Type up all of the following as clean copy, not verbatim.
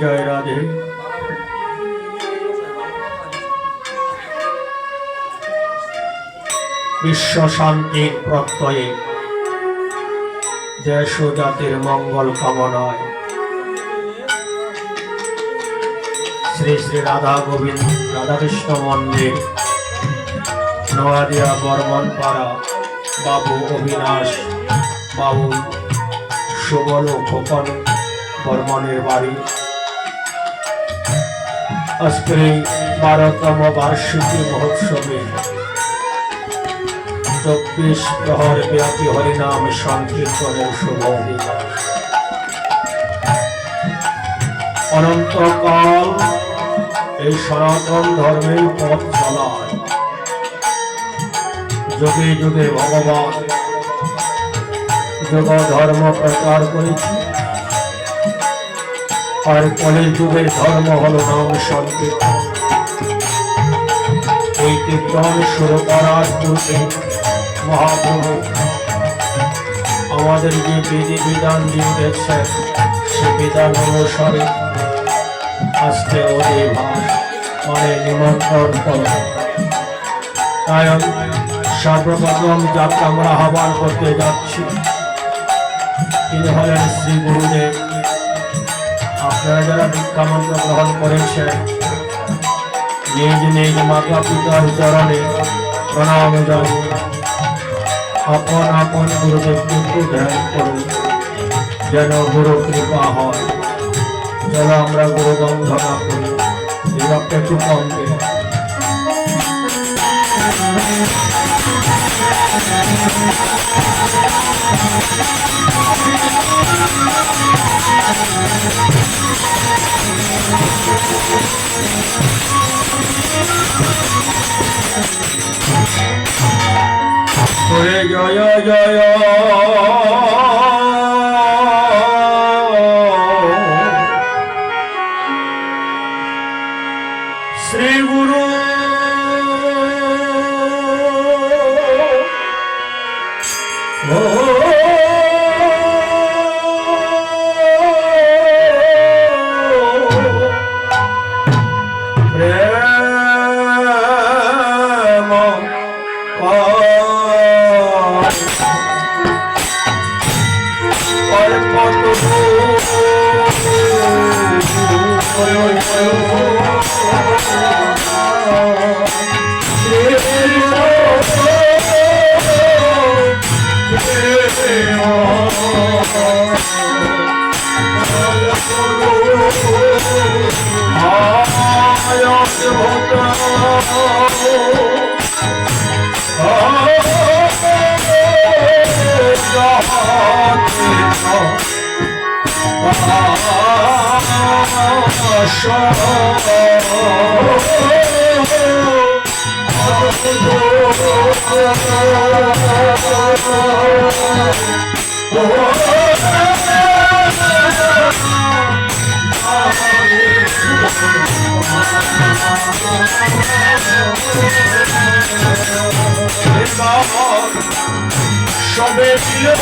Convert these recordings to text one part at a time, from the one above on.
जय राधे। विश्व शांति प्रत्यये देश जातिर मंगल कामनाय श्री श्री राधा गोविंद राधा कृष्ण मंदिर नवादिया बर्मनपाड़ा बाबू अविनाश बाबू सुबल खोपन बर्मनेर बाड़ी आजकेर 12तम वार्षिकी महोत्सवे 24 प्रहर व्यापी हरिनाम संकीर्तनेर शुभ दिवस। अनंतकाल এই সনাতন ধর্মের পথ চলায় যুগে যুগে ভগবান যোগ ধর্ম প্রচার করেছে আর কলির যুগের ধর্ম হলো নাম সংকীর্তন। এই কীর্তন শুরু করার পূর্বে মহাপ্রভু আমাদের যে বিধি বিধান দিয়ে গেছেন সে বিধান অনুসারে আজকে অধিবাস মানে নিমন্ত্রণ করব। তাই সর্বপ্রথম যাকে আমরা আহ্বান করতে যাচ্ছি তিনি হলেন শ্রী গুরুদেব। আপনারা যারা দীক্ষা মন্ত্র গ্রহণ করেছেন নিজ নিজ মাতা পিতার চরণে প্রণাম জানিয়ে আপন আপন গুরুদেবকে একটু ধ্যান করুন যেন গুরু কৃপা হয়। চলো আমরা গুরু বন্ধনা করি। এই রক্ত একটু কম দিন। জয় জয় শ্রী গুরু সবে মিলে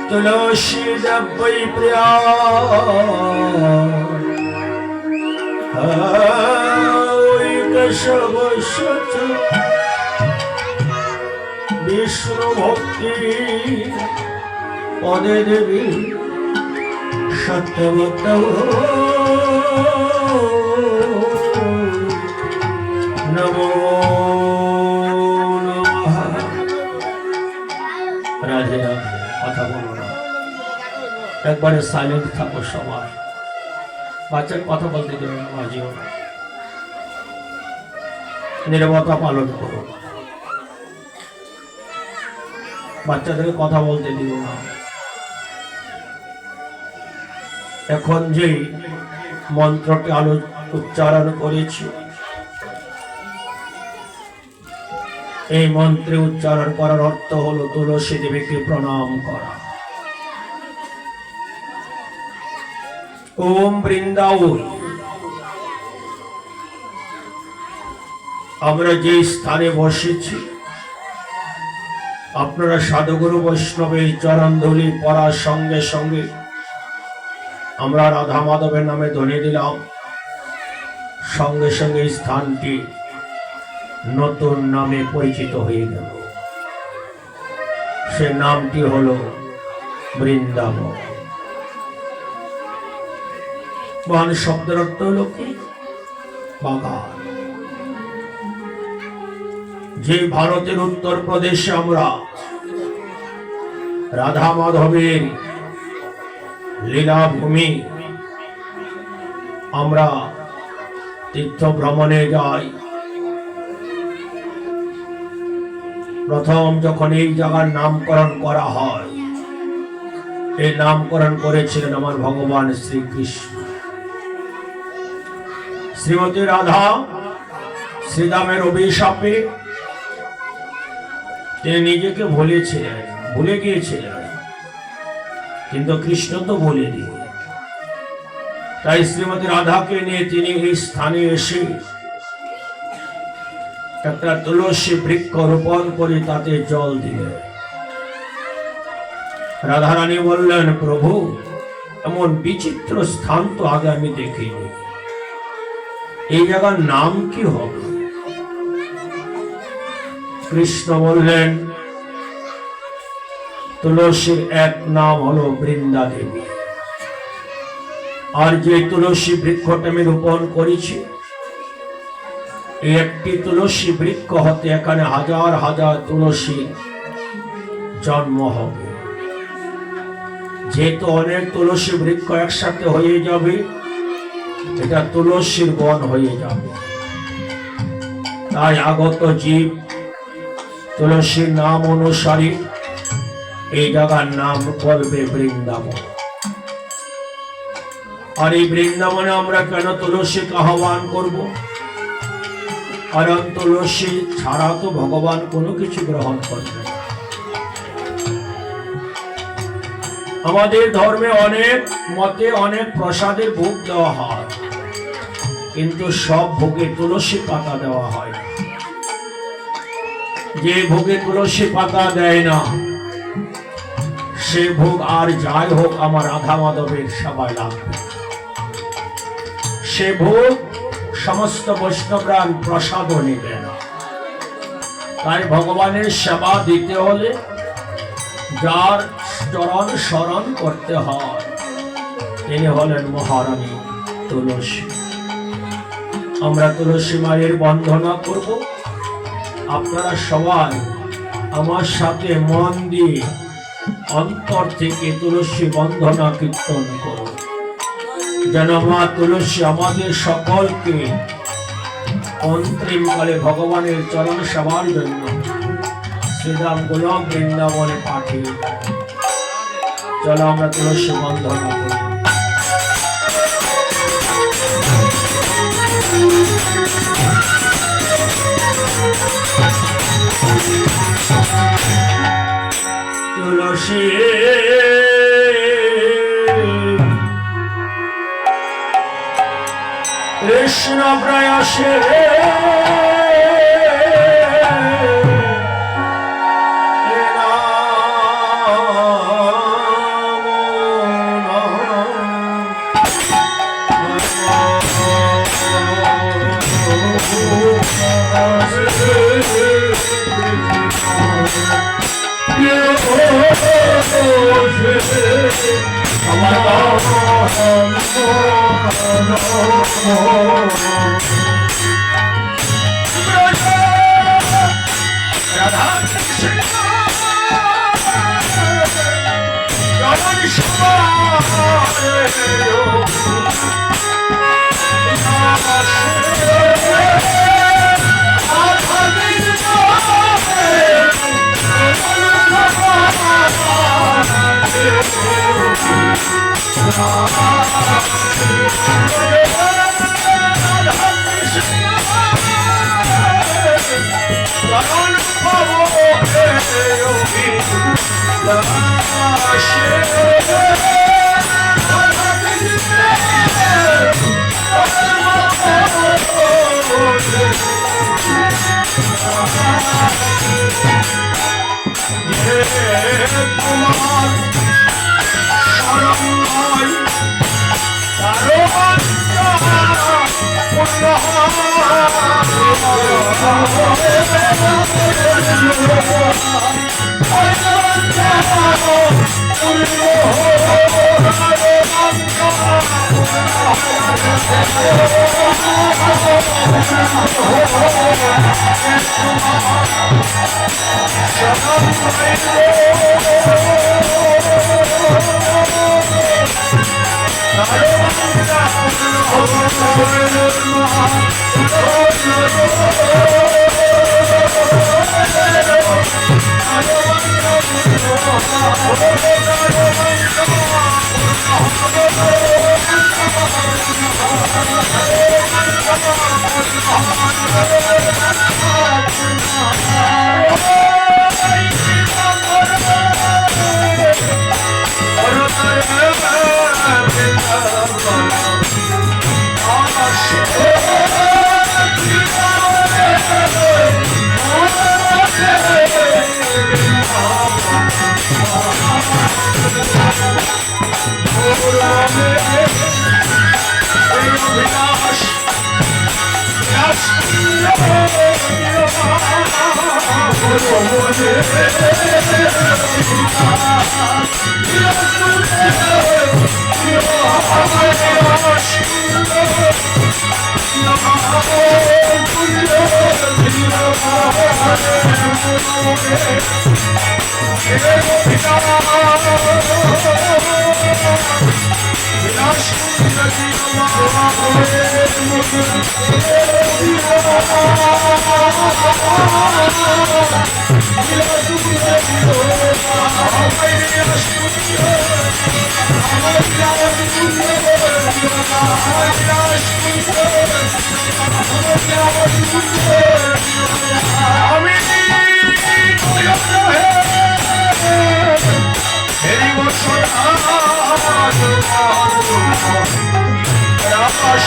तुलसी डब्बई प्रिया विष्णु भक्ति पदे देवी सत्यवत नमो राजेरा কথা বলো না, একবারে সাইলেন্ট থাকো সবাই। বাচ্চাকে কথা বলতে দেবে না, বাজিও না, নীরবতা পালন করো, বাচ্চাদেরকে কথা বলতে দিও না। এখন যে মন্ত্রটি উচ্চারণ করেছি, এই মন্ত্রে উচ্চারণ করার অর্থ হলো তুলসী দেবীকে প্রণাম করা। ওম বৃন্দাবন। আমরা যে স্থানে বসেছি, আপনারা সাধুগুরু বৈষ্ণবের চরণ ধুলি পড়ার সঙ্গে সঙ্গে আমরা রাধা মাধবের নামে ধ্বনি দিলাম, সঙ্গে সঙ্গে স্থানটি নতুন নামে পরিচিত হয়ে গেল। সে নামটি হলো বৃন্দাবন। বন শব্দের অর্থ হলো কি? বাগান। যে ভারতের উত্তর প্রদেশে আমরা রাধা মাধবের লীলাভূমি, আমরা তীর্থ ভ্রমণে যাই। প্রথম যখন এই জায়গার নামকরণ করা হয়, এই নামকরণ করেছিলেন আমার ভগবান শ্রীকৃষ্ণ। শ্রীমতী রাধা শ্রীদামের অভিশাপে তিনি নিজেকে ভুলে গিয়েছিলেন, কিন্তু কৃষ্ণ তো বলে দিয়ে, তাই শ্রীমতী রাধাকে নিয়ে তিনি এই স্থানে এসে একটা তুলসী বৃক্ষ রোপণ করে তাতে জল দিলেন। রাধারানী বললেন, প্রভু, এমন বিচিত্র স্থান তো আগে আমি দেখিনি, এই জায়গার নাম কি হবে? কৃষ্ণ বললেন, তুলসীর এক নাম হলো বৃন্দা দেবী। আর যে তুলসী বৃক্ষটা আমি রোপণ করেছি, এই একটি তুলসী বৃক্ষ হতে এখানে হাজার হাজার তুলসী জন্ম হবে। যেহেতু অনেক তুলসী বৃক্ষ একসাথে হয়ে যাবে, এটা তুলসীর বন হয়ে যাবে। তাই আগত জীব তুলসীর নাম অনুসারে এই জায়গার নাম বলবে বৃন্দাবন। আর এই বৃন্দাবনে আমরা কেন তুলসীকে আহ্বান করব? কারণ তুলসী ছাড়া তো ভগবান কোনো কিছু গ্রহণ করবে না। আমাদের ধর্মে অনেক মতে অনেক প্রসাদের ভোগ দেওয়া হয়, কিন্তু সব ভোগে তুলসী পাতা দেওয়া হয় না। যে ভোগে তুলসী পাতা দেয় না সে ভোগ আর যাই হোক আমার রাধা মাধবের সেবায় লাগবে। সে ভোগ সমস্ত বৈষ্ণবরা প্রসাদও নেবে না। তাই ভগবানের সেবা দিতে হলে যার চরণ স্মরণ করতে হয় তিনি হলেন মহারানী তুলসী। আমরা তুলসী মায়ের বন্দনা করব। আপনারা সবাই আমার সাথে মন দিয়ে অন্তর থেকে তুলসী বন্দনা কীর্তন করুন, যেন মা তুলসী আমাদের সকলকে অন্তিমকালে ভগবানের চরণ সেবার জন্য শ্রীরাম গোলক বৃন্দাবনে পাঠিয়ে দেয়। চলো আমরা তুলসী বন্দনা করি। তুলসী কৃষ্ণ প্রয়াসে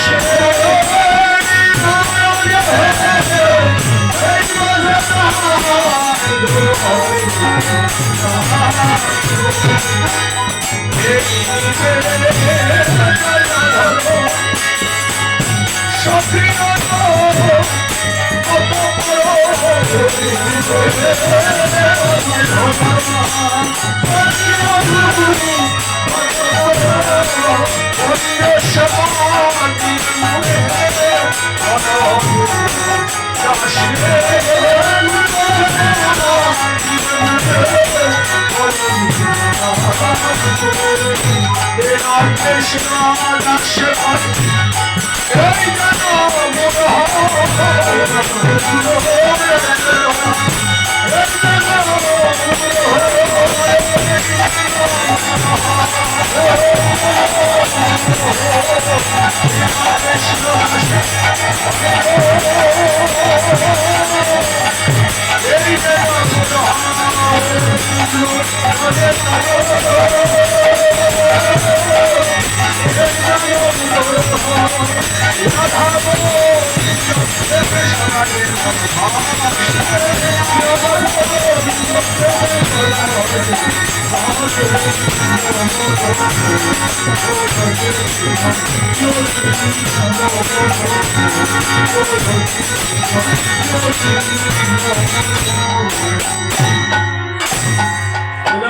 Shit.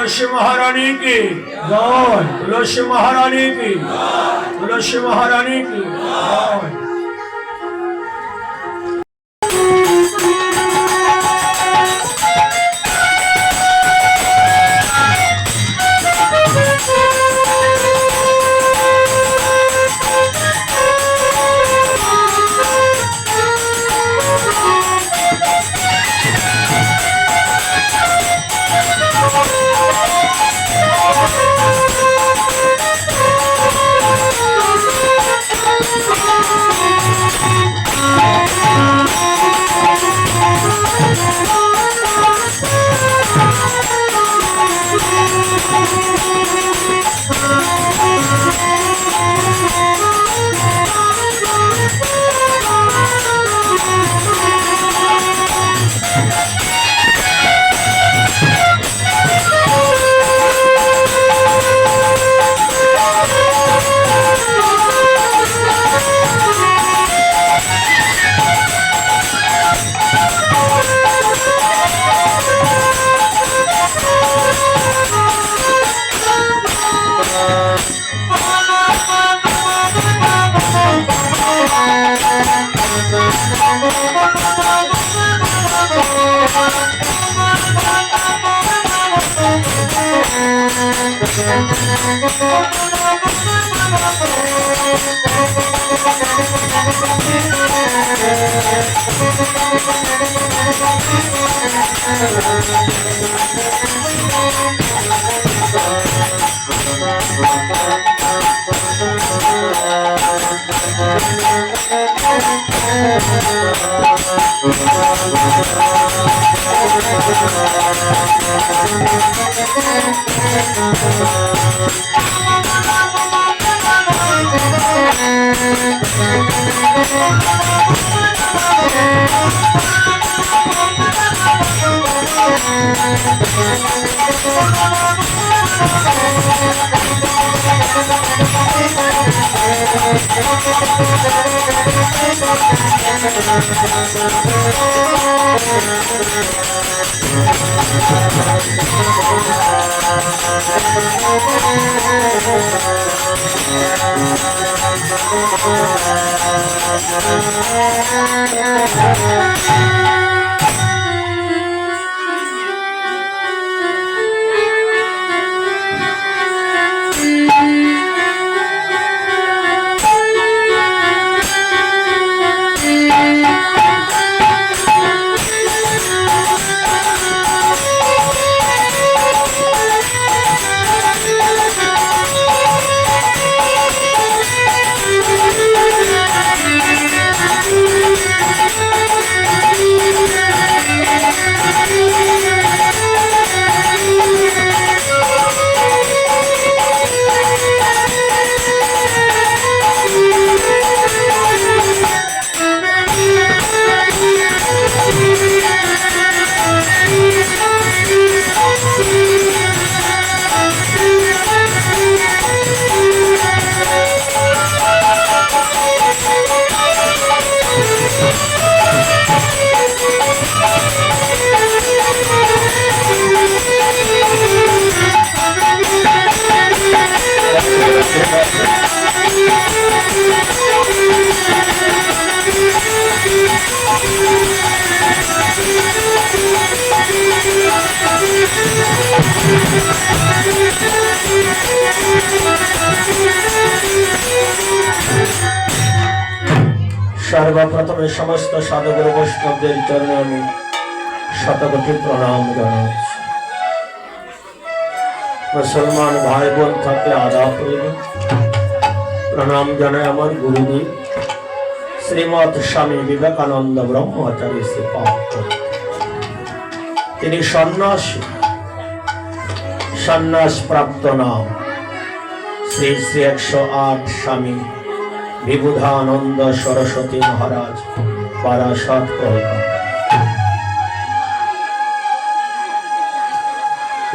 तुलसी महारानी की जय, तुलसी महारानी की, तुलसी महारानी की जय। সর্বপ্রথমে সমস্ত সাধুগুরু বৈষ্ণবদের চরণে আমি শতকোটি প্রণাম জানাচ্ছি। মুসলমান ভাই বোন থাকলে আদাব করিল প্রণাম জানায় আমার গুরুদেব শ্রীমৎ স্বামী বিবেকানন্দ ব্রহ্মচারী শ্রীপাদ। তিনি সন্ন্যাসী, সন্ন্যাস প্রাপ্ত নাম শ্রী শ্রী 108 স্বামী বিবুধানন্দ সরস্বতী মহারাজ, বারাসত, কলকাতা।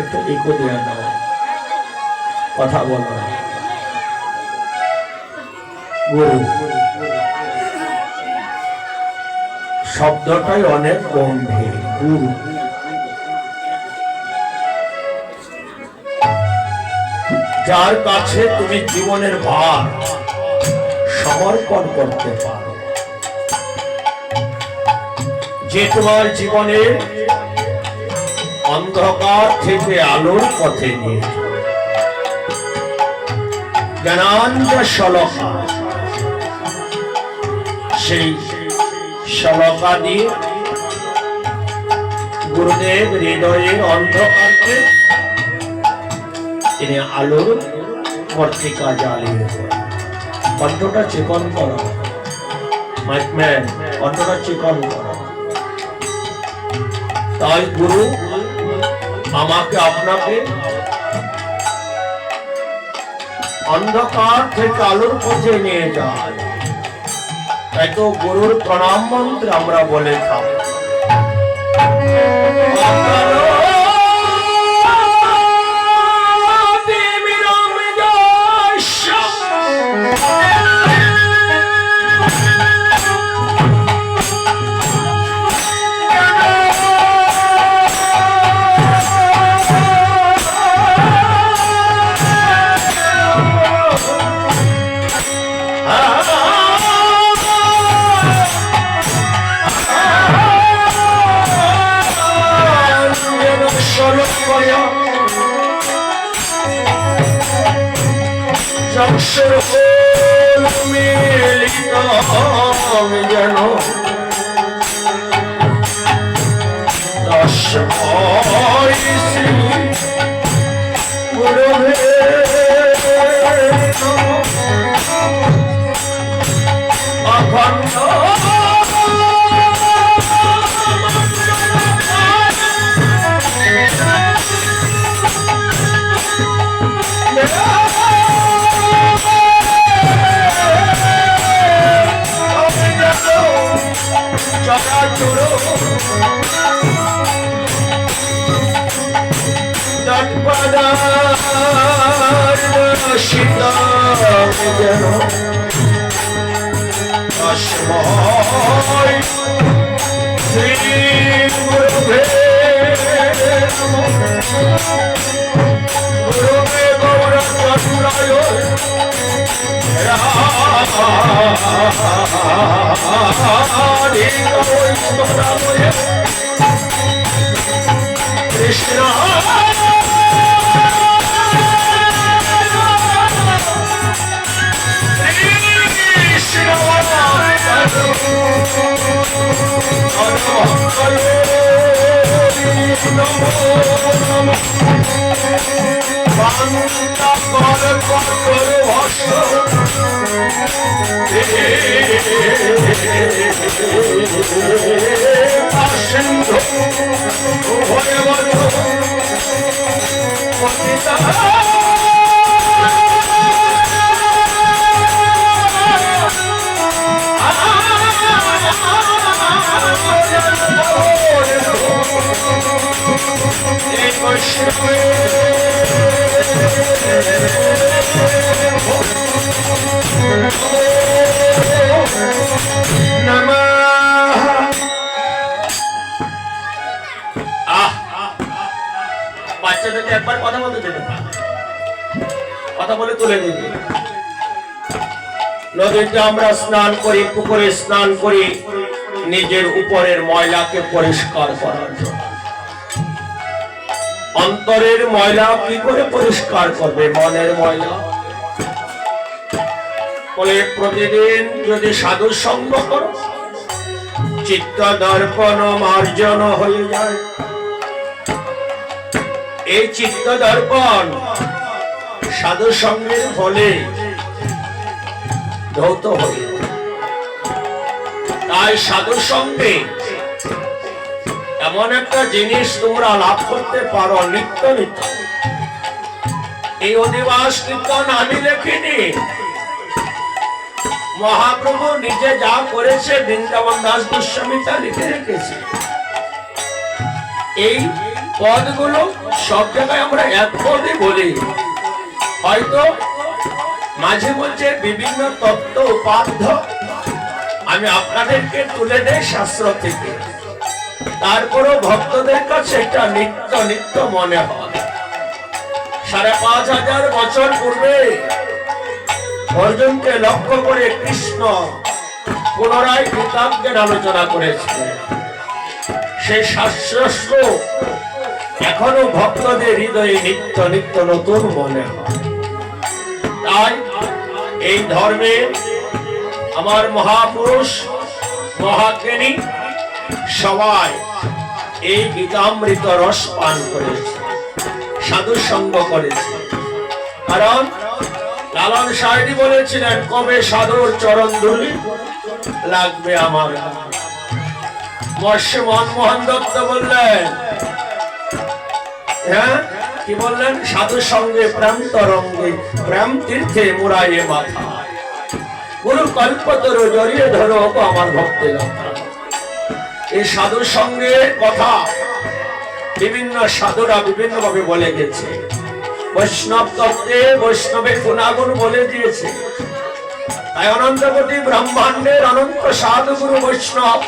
একটু ইকো দিয়ে দাও, কথা বলো। গুরু শব্দটাই অনেক গম্ভীর। গুরু যার কাছে তুমি জীবনের ভার সমর্পণ করতে পারো, যে তোমার জীবনের অন্ধকার থেকে আলোর পথে নিয়ে জ্ঞানানন্দ শলকা, সেই শলকা দিয়ে গুরুদেব হৃদয়ের অন্ধকারকে তিনি আলোর পত্রিকা জ্বালিয়ে দেন। কণ্ঠটা চিকন করো, মাইকম্যান, কণ্ঠটা চিকন করো। তাই গুরু আমাকে আপনাকে অন্ধকার থেকে আলোর পথে নিয়ে যায়। তাই তো গুরুর প্রণাম মন্ত্র আমরা বলে থাকি। যেন অখণ্ড যেন তস্মৈ শ্রী গুরুবে গুরুবে গৌরচন্দ্রায় কৃষ্ণ বাচ্চাদেরকে একবার কথা বলতে দেবে, কথা বলে তুলে দেবে। নদীতে আমরা স্নান করি, পুকুরে স্নান করি, নিজের উপরের ময়লাকে পরিষ্কার করার জন্য। অন্তরের ময়লা কি করে পরিষ্কার করবে? মনের ময়লা। বলে প্রতিদিন যদি সাধু সঙ্গ করো, চিত্ত দর্পণ মার্জন হয়ে যায়। এই চিত্ত দর্পণ সাধু সঙ্গের ফলে ধৌত হয়ে যায়। তাই সাধু সঙ্গে এমন একটা জিনিস তোমরা লাভ করতে পারো, নিত্য নিত্য। এই অধিবাস কীর্তন আমি লেখিনি, মহাপ্রভু নিজে যা করেছে বৃন্দাবন দাস গোস্বামী তা লিখে রেখেছে। এই পদগুলো সব জায়গায় আমরা এক পদে বলি, হয়তো মাঝে মধ্যে বিভিন্ন তত্ত্ব উপাধ্য আমি আপনাদেরকে তুলে দেই শাস্ত্র থেকে, তারপরও ভক্তদের কাছে এটা নিত্য নিত্য মনে হয়। ৫,৫০০ বছর পূর্বে অর্জুনকে লক্ষ্য করে কৃষ্ণ পুনরায় গীতাজ্ঞান আলোচনা করেছিলেন। সেই শাস্ত্র এখনো ভক্তদের হৃদয়ে নিত্য নিত্য নতুন মনে হয়। তাই এই ধর্মে আমার মহাপুরুষ মহাজ্ঞানী সবাই এই গীতামৃত রস পান করেছে, সাধু সঙ্গ করেছে। কারণ লালন সাহেবী বলেছিলেন, কবে সাধুর চরণ ধুলি লাগবে আমার। মৎস্য মনমোহন দত্ত বললেন, হ্যাঁ কি বললেন? সাধু সঙ্গে প্রেম তরঙ্গে প্রেম তীর্থে মুরায়ে মাথা, গুরু কল্পতরু জড়িয়ে ধরো আমার ভক্তের। এই সাধু সঙ্গের কথা বিভিন্ন সাধুরা বিভিন্ন ভাবে বলে গেছে। বৈষ্ণব তত্ত্বে বৈষ্ণবের গুণাগুণ বলে দিয়েছে। তাই অনন্ত কোটি ব্রহ্মাণ্ডের অনন্ত সাধুগুরু বৈষ্ণব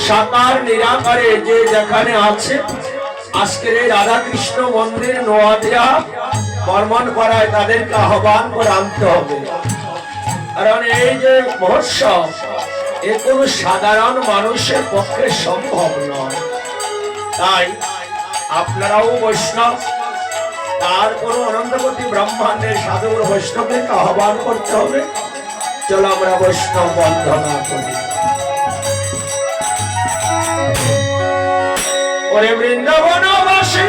সাকার নিরাকারে যে যেখানে আছে, আজকের এই রাধা কৃষ্ণ মন্দির নোয়াদিয়া বর্মন পাড়ায় তাদেরকে আহ্বান করে আনতে হবে। কারণ এই যে মহোৎসব, এ কোনো সাধারণ মানুষের পক্ষে সম্ভব নয়। তাই আপনারাও বৈষ্ণব, তারপর অনন্তকোটি ব্রহ্মাণ্ডের সাধুগুরু বৈষ্ণবদেরকে আহ্বান করতে হবে। চলো আমরা বৈষ্ণব বন্দনা করি। ওরে বৃন্দাবনবাসী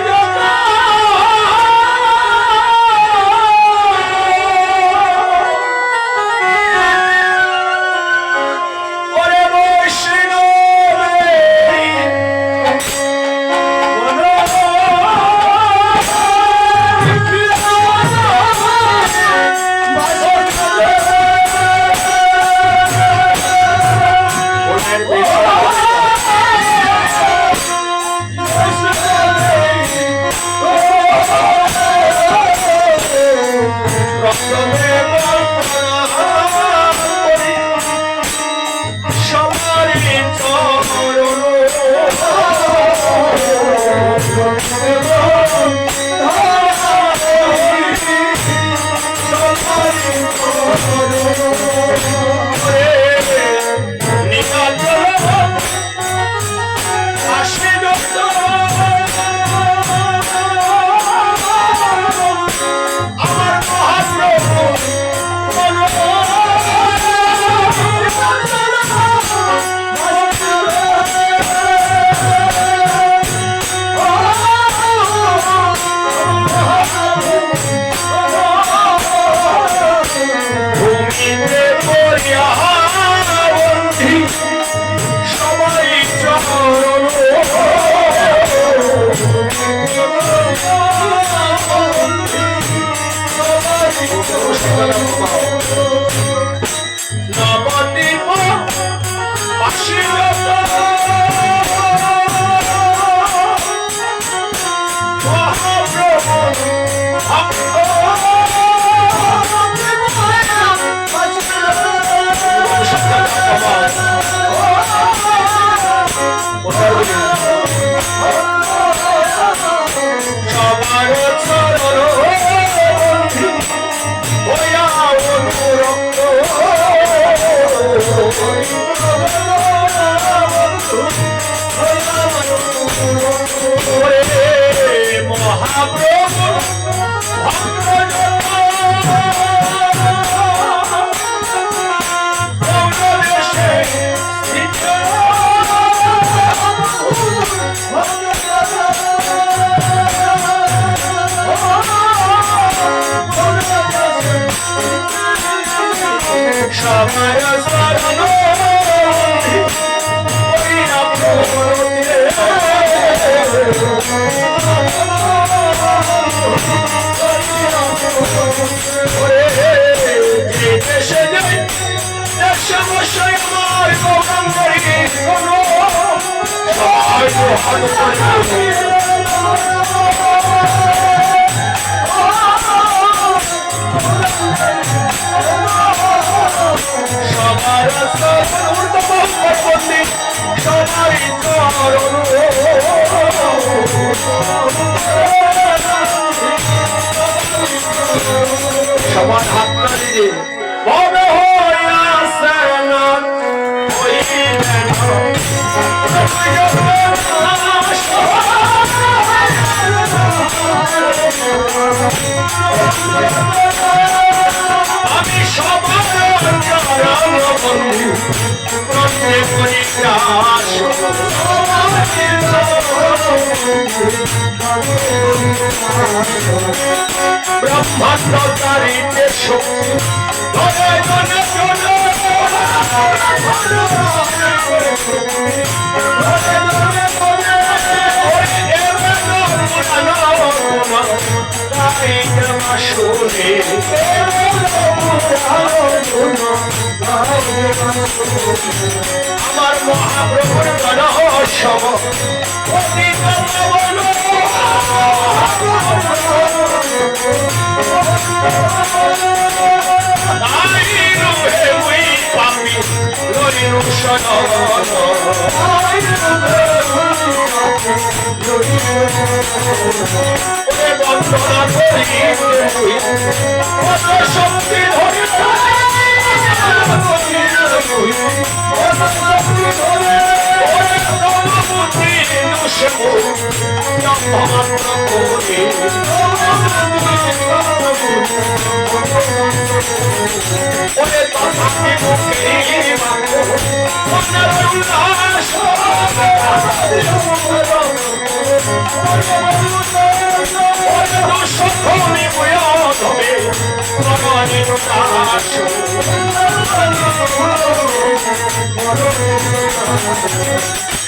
সবার হাত দিয়ে বড় হইয়াছে না আমি সবার বন্ধু ব্রহ্মাণ্ড তারিতে শক্তি আমার মহাপ্রভুর রহস্যম বন্দনা করি শক্তি ধরে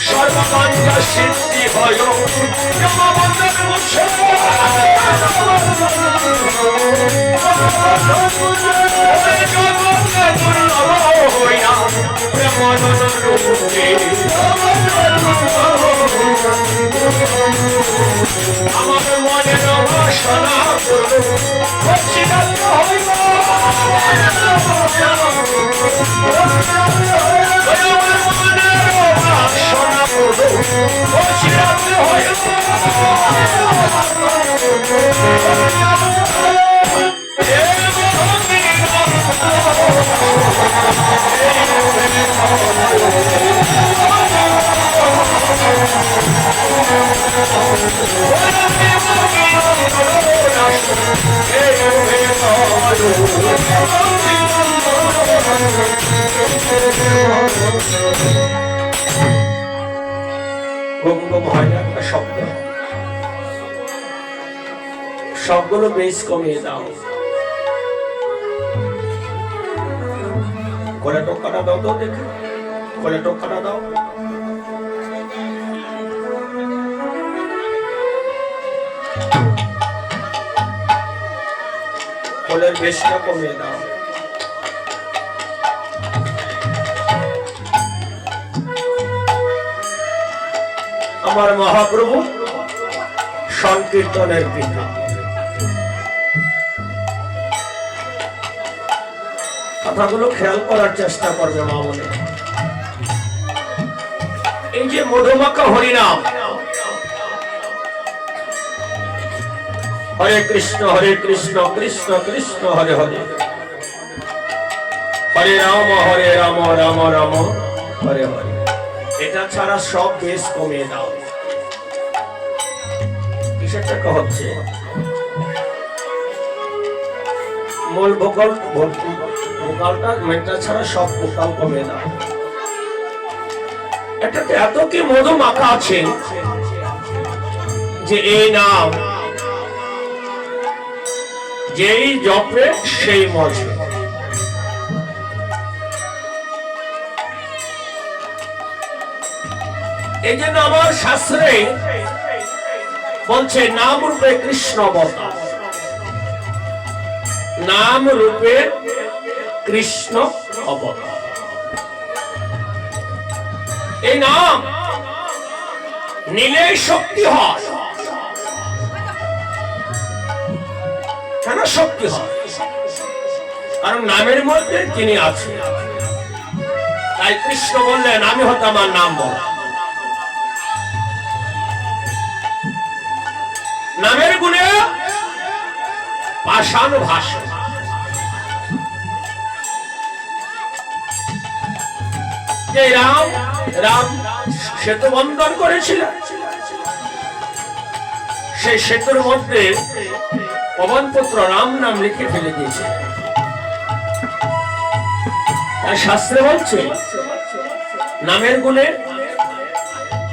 সর্বকান্তা সিদ্ধি হয় জমাবন্ধের মুছে আমার মনের বাসনা হইব সবগুলো বেশ কমিয়ে দাও কোলে টোকাটা দাও তো দেখি কোলে টোকাটা দাও কোলের বেশটা কমিয়ে দাও আমার মহাপ্রভু সংকীর্তনের পিতা কথাগুলো খেয়াল করার চেষ্টা করবে মামনি এই যে মধুমাখা হরিনাম হরে কৃষ্ণ কৃষ্ণ কৃষ্ণ হরে হরে হরে রাম রাম রাম হরে হরে এটা ছাড়া সব বেশ কমিয়ে দাও সেটা হচ্ছে মূল ভোকালটা মেনটা ছাড়া সব ভোকাল কমে না। এটাতে এত কি মধু মাখা আছে যে এই নাম যেই জপে সেই মজে। এই জন্য আমার শাস্ত্রে বলছে নাম রূপে কৃষ্ণ অবতার, নাম রূপে কৃষ্ণ অবতার। এই নাম নিলে শক্তি হয়। কেন শক্তি হয়? কারণ নামের মধ্যে তিনি আছেন। তাই কৃষ্ণ বললেন আমি হতো আমার নাম বল। নামের গুণে পাষাণ ভাষা। যে রাম সেতু বন্ধন করেছিলেন, সেই সেতুর মধ্যে পবন পুত্র রাম নাম লিখে ফেলে দিয়েছে। তাই শাস্ত্রে বলছে নামের গুণে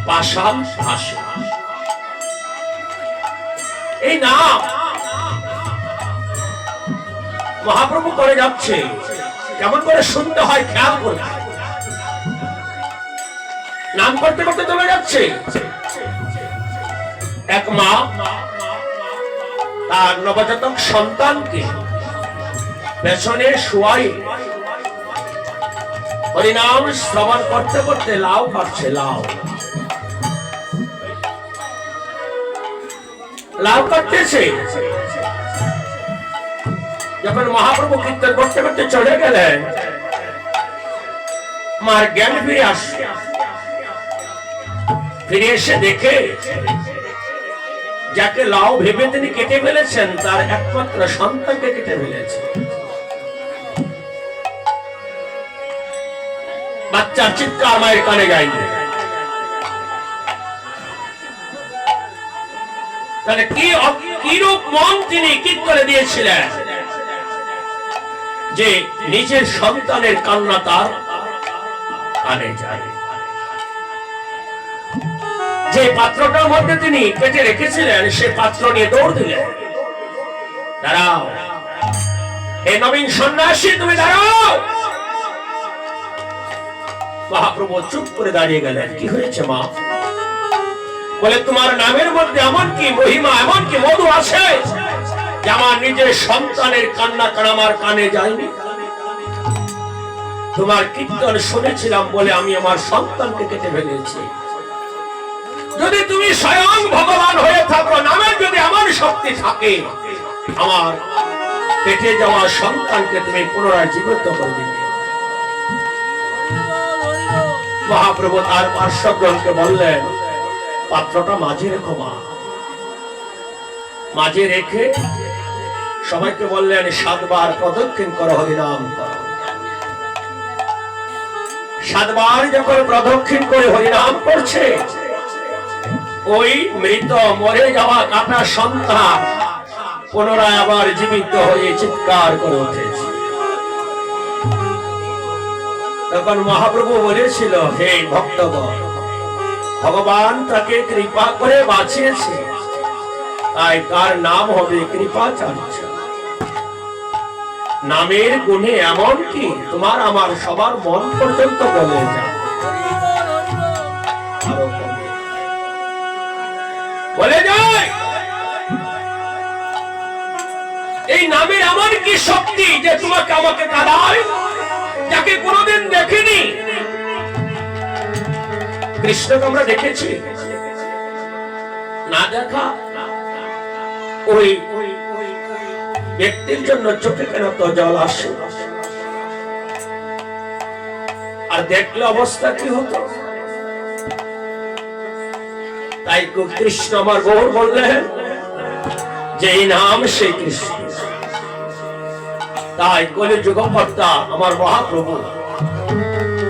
পাষাণ ভাষা। এই নাম মহাপ্রভু করে যাচ্ছে, কেমন করে শুনতে হয় খেয়াল করে। নাম করতে করতে চলে যাচ্ছে। এক মা তার নবজাতক সন্তানকে পেছনে শুয়াই হরিনাম শ্রবণ করতে করতে লাউ কাটছে। লাউ কাটতেছে। যখন মহাপ্রভু কীর্তন করতে করতে চলে গেলেন, মার জ্ঞান ফিরে আসছে। ফিরে এসে দেখে যাকে লাউ ভেবে তিনি কেটে ফেলেছেন তার একমাত্র সন্তানকে কেটে ফেলেছে। বাচ্চার চিৎকার মায়ের কানে যায়নি। তাহলে কিরূপ মন তিনি কি করে দিয়েছিলেন যে নিজের সন্তানের কান্না তার কানে যায়। যে পাত্রটার মধ্যে তিনি কেটে রেখেছিলেন সে পাত্র নিয়ে দৌড় দিলেন। দাঁড়াও হে নবীন সন্ন্যাসী, তুমি দাঁড়াও। মহাপ্রভু চুপ করে দাঁড়িয়ে গেলেন। কি হয়েছে মা? বলে তোমার নামের মধ্যে এমন কি মহিমা, এমন কি মধু আছে যে আমার নিজের সন্তানের কান্না আমার কানে যায়নি। তোমার কীর্তন শুনেছিলাম বলে আমি আমার সন্তানকে কেটে ফেলেছি। যদি তুমি স্বয়ং ভগবান হয়ে থাকো, নামের যদি এমন শক্তি থাকে, আমার পেটে যাওয়া সন্তানকে তুমি পুনরায় জীবিত করে দিবে। মহাপ্রভু তার পার্শ্বগণকে বললেন পাত্রটা মাঝে রেখো মা। মাঝে রেখে সবাইকে বললেন 7 বার প্রদক্ষিণ করো, হরিনাম করো। 7 বার যখন প্রদক্ষিণ করে হরিনাম করছে, ওই মৃত মরে যাওয়া কাটা সন্তান পুনরায় আবার জীবিত হয়ে চিৎকার করে উঠেছে। তখন মহাপ্রভু বলেছিল হে ভক্তগণ, ভগবান তাকে কৃপা করে বাঁচিয়েছে, তাই তার নাম হবে কৃপাচার্য। নামের গুণে এমন কি তোমার আমার সবার মন পর্যন্ত বলে যায়, বলে যায়। এই নামের এমন কি শক্তি যে তোমাকে আমাকে কাঁদায়, যাকে কোনোদিন দেখিনি। কৃষ্ণকে আমরা দেখেছি, না দেখা ওই ব্যক্তির জন্য চোখে কেন তো জল আসে, আর দেখলে অবস্থা কি হতো। তাই কৃষ্ণ আমার গৌর বললেন যে এই নাম সেই কৃষ্ণ। তাই কলি যুগকর্তা আমার মহাপ্রভু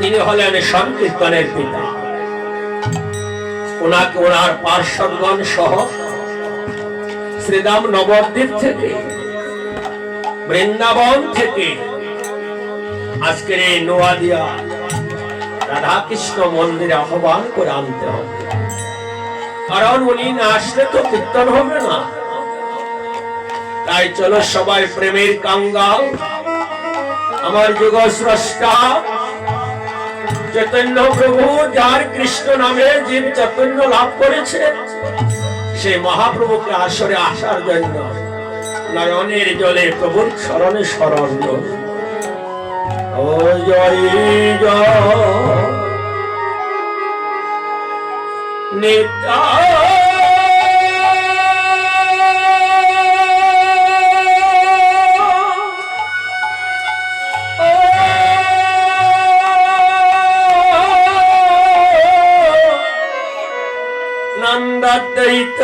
তিনি হলেন সংকীর্তনের পিতা। ওনাকে ওনার পার্শ্বগণ সহ শ্রীধাম নবদ্বীপ থেকে, বৃন্দাবন থেকে আজকের এই নোয়াদিয়া রাধাকৃষ্ণ মন্দিরে আহ্বান করে আনতে হবে। কারণ উনি না আসলে তো কীর্তন হবে না। তাই চলো সবাই প্রেমের কাঙ্গাল আমার যুগ স্রষ্টা চৈতন্য প্রভু, যার কৃষ্ণ নামে জীব চৈতন্য লাভ করেছে, সেই মহাপ্রভুকে আসরে আসার জন্য নয়নের জলে প্রভুর স্মরণে স্মরণ। ও জয় জয় নিতাই। নন্দাদ্বৈত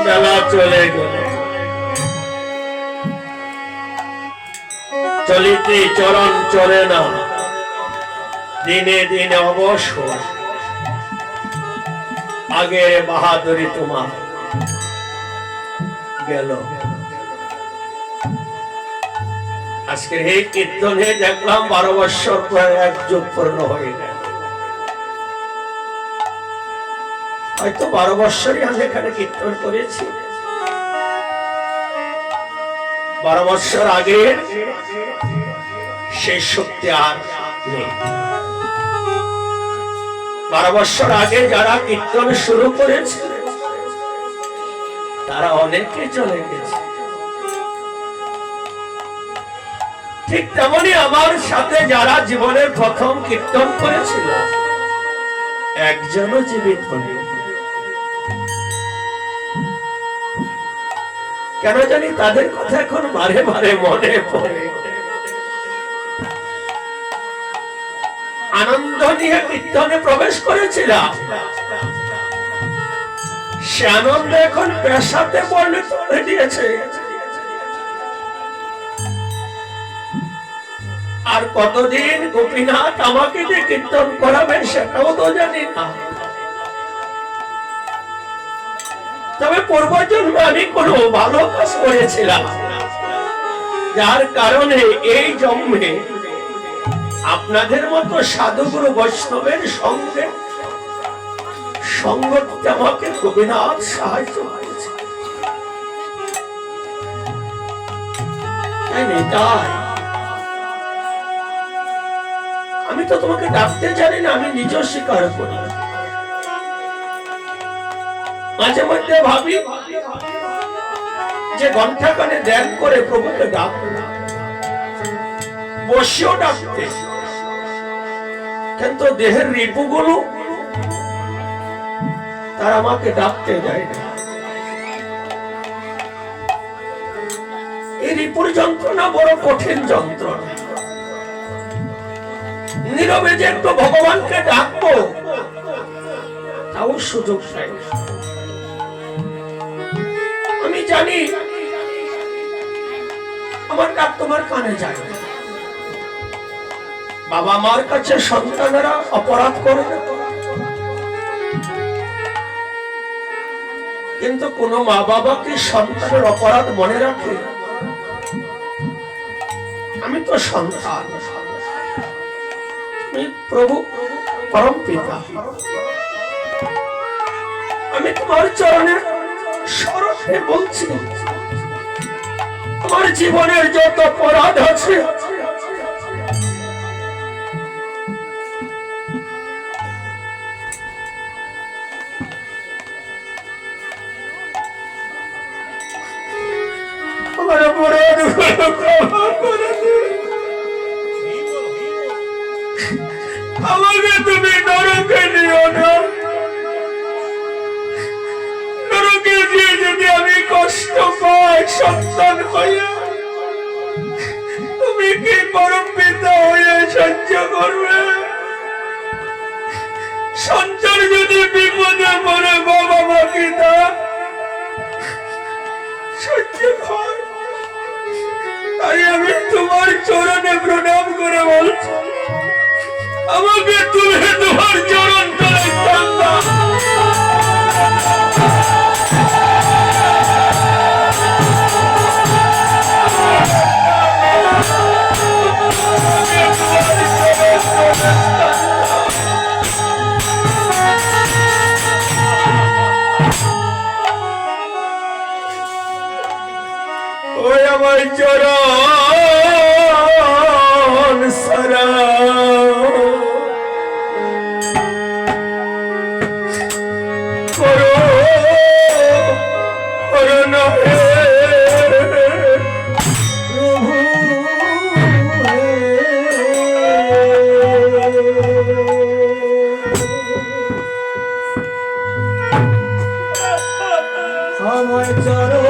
বেলা চলে গেল, চলিতে চরণ চলে না, দিনে দিনে অবসর। আগের বাহাদুরি তোমার গেল। আজকের এই কীর্তনে দেখলাম 12 বৎসর প্রায় এক যুগ পূর্ণ হয়ে গেল। হয়তো 12 বৎসরই আমি এখানে কীর্তন করেছি। 12 বৎসর আগে সেই শক্তি আর নেই। 12 বৎসর আগে যারা কীর্তন শুরু করেছে তারা অনেকে চলে গেছে। ঠিক তেমনি আমার সাথে যারা জীবনের প্রথম কীর্তন করেছিল একজনও জীবিত নেই। কেন জানি তাদের কথা এখন বারে বারে মনে পড়ে। আনন্দ নিয়ে কীর্তনে প্রবেশ করেছিলাম, সে আনন্দ এখন পেশাতে পরিণত হয়ে দিয়েছে। আর কতদিন গোপীনাথ আমাকে যে কীর্তন করাবেন সেটাও তো জানি না। তবে পূর্বজন্মে আমি কোনো ভালো কাজ করেছিলাম, যার কারণে এই জন্মে আপনাদের মতো সাধুগুরু বৈষ্ণবের সঙ্গে সঙ্গ দিতে আমাকে গোপীনাথ সাহায্য করেছে। তাই আমি তো তোমাকে ডাকতে জানি না, আমি নিজেও স্বীকার করি। মাঝে মধ্যে ভাবি যে ঘণ্টাখানে ধ্যান করে প্রভুকে ডাকবো, বসেও ডাকতে, কিন্তু দেহের রিপুগুলো তার আমাকে ডাকতে দেয় না। এই রিপুর যন্ত্রণা বড় কঠিন যন্ত্রণা। নীরবে যে একটু ভগবানকে ডাকবো তাও সুযোগ পাই। আমি জানি আমার ডাক তোমার কানে যায় না। বাবা মার কাছে সন্তানেরা অপরাধ করে না, কিন্তু কোন মা বাবা কি সন্তানের অপরাধ মনে রাখে? আমি তো সন্তান, আমি প্রভু পরম পিতা, আমি তোমার চরণের শরণে বলছি, আমার জীবনের যত অপরাধ আছে আমার অপরাধ ক্ষমা করে দিন। আমাকে তুমি নরকে নিও না, নরকে গিয়ে যদি আমি কষ্ট পাই সন্তান হইয়া, তুমি কি পরম পিতা হয়ে সহ্য করবে? সন্তান যদি বিপদে পড়ে বাবা মাকে তা সহ্য কর। তাই আমি তোমার চরণে প্রণাম করে বলছি, আমাকে তুমি তোমার চরণ তলায় টানবা। ওই আমার চরণ সারা আমার চরণ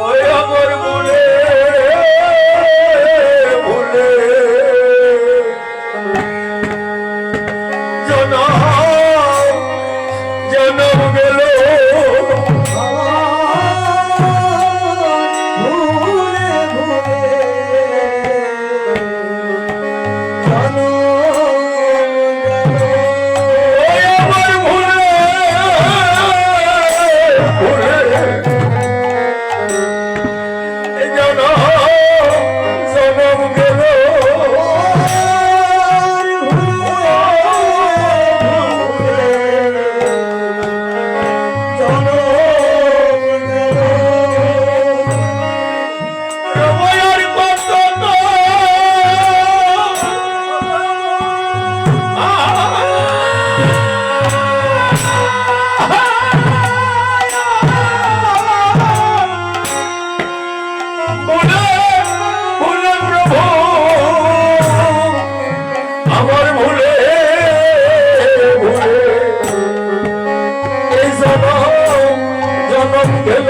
ওই আমার মনে ভুলে জনম গেল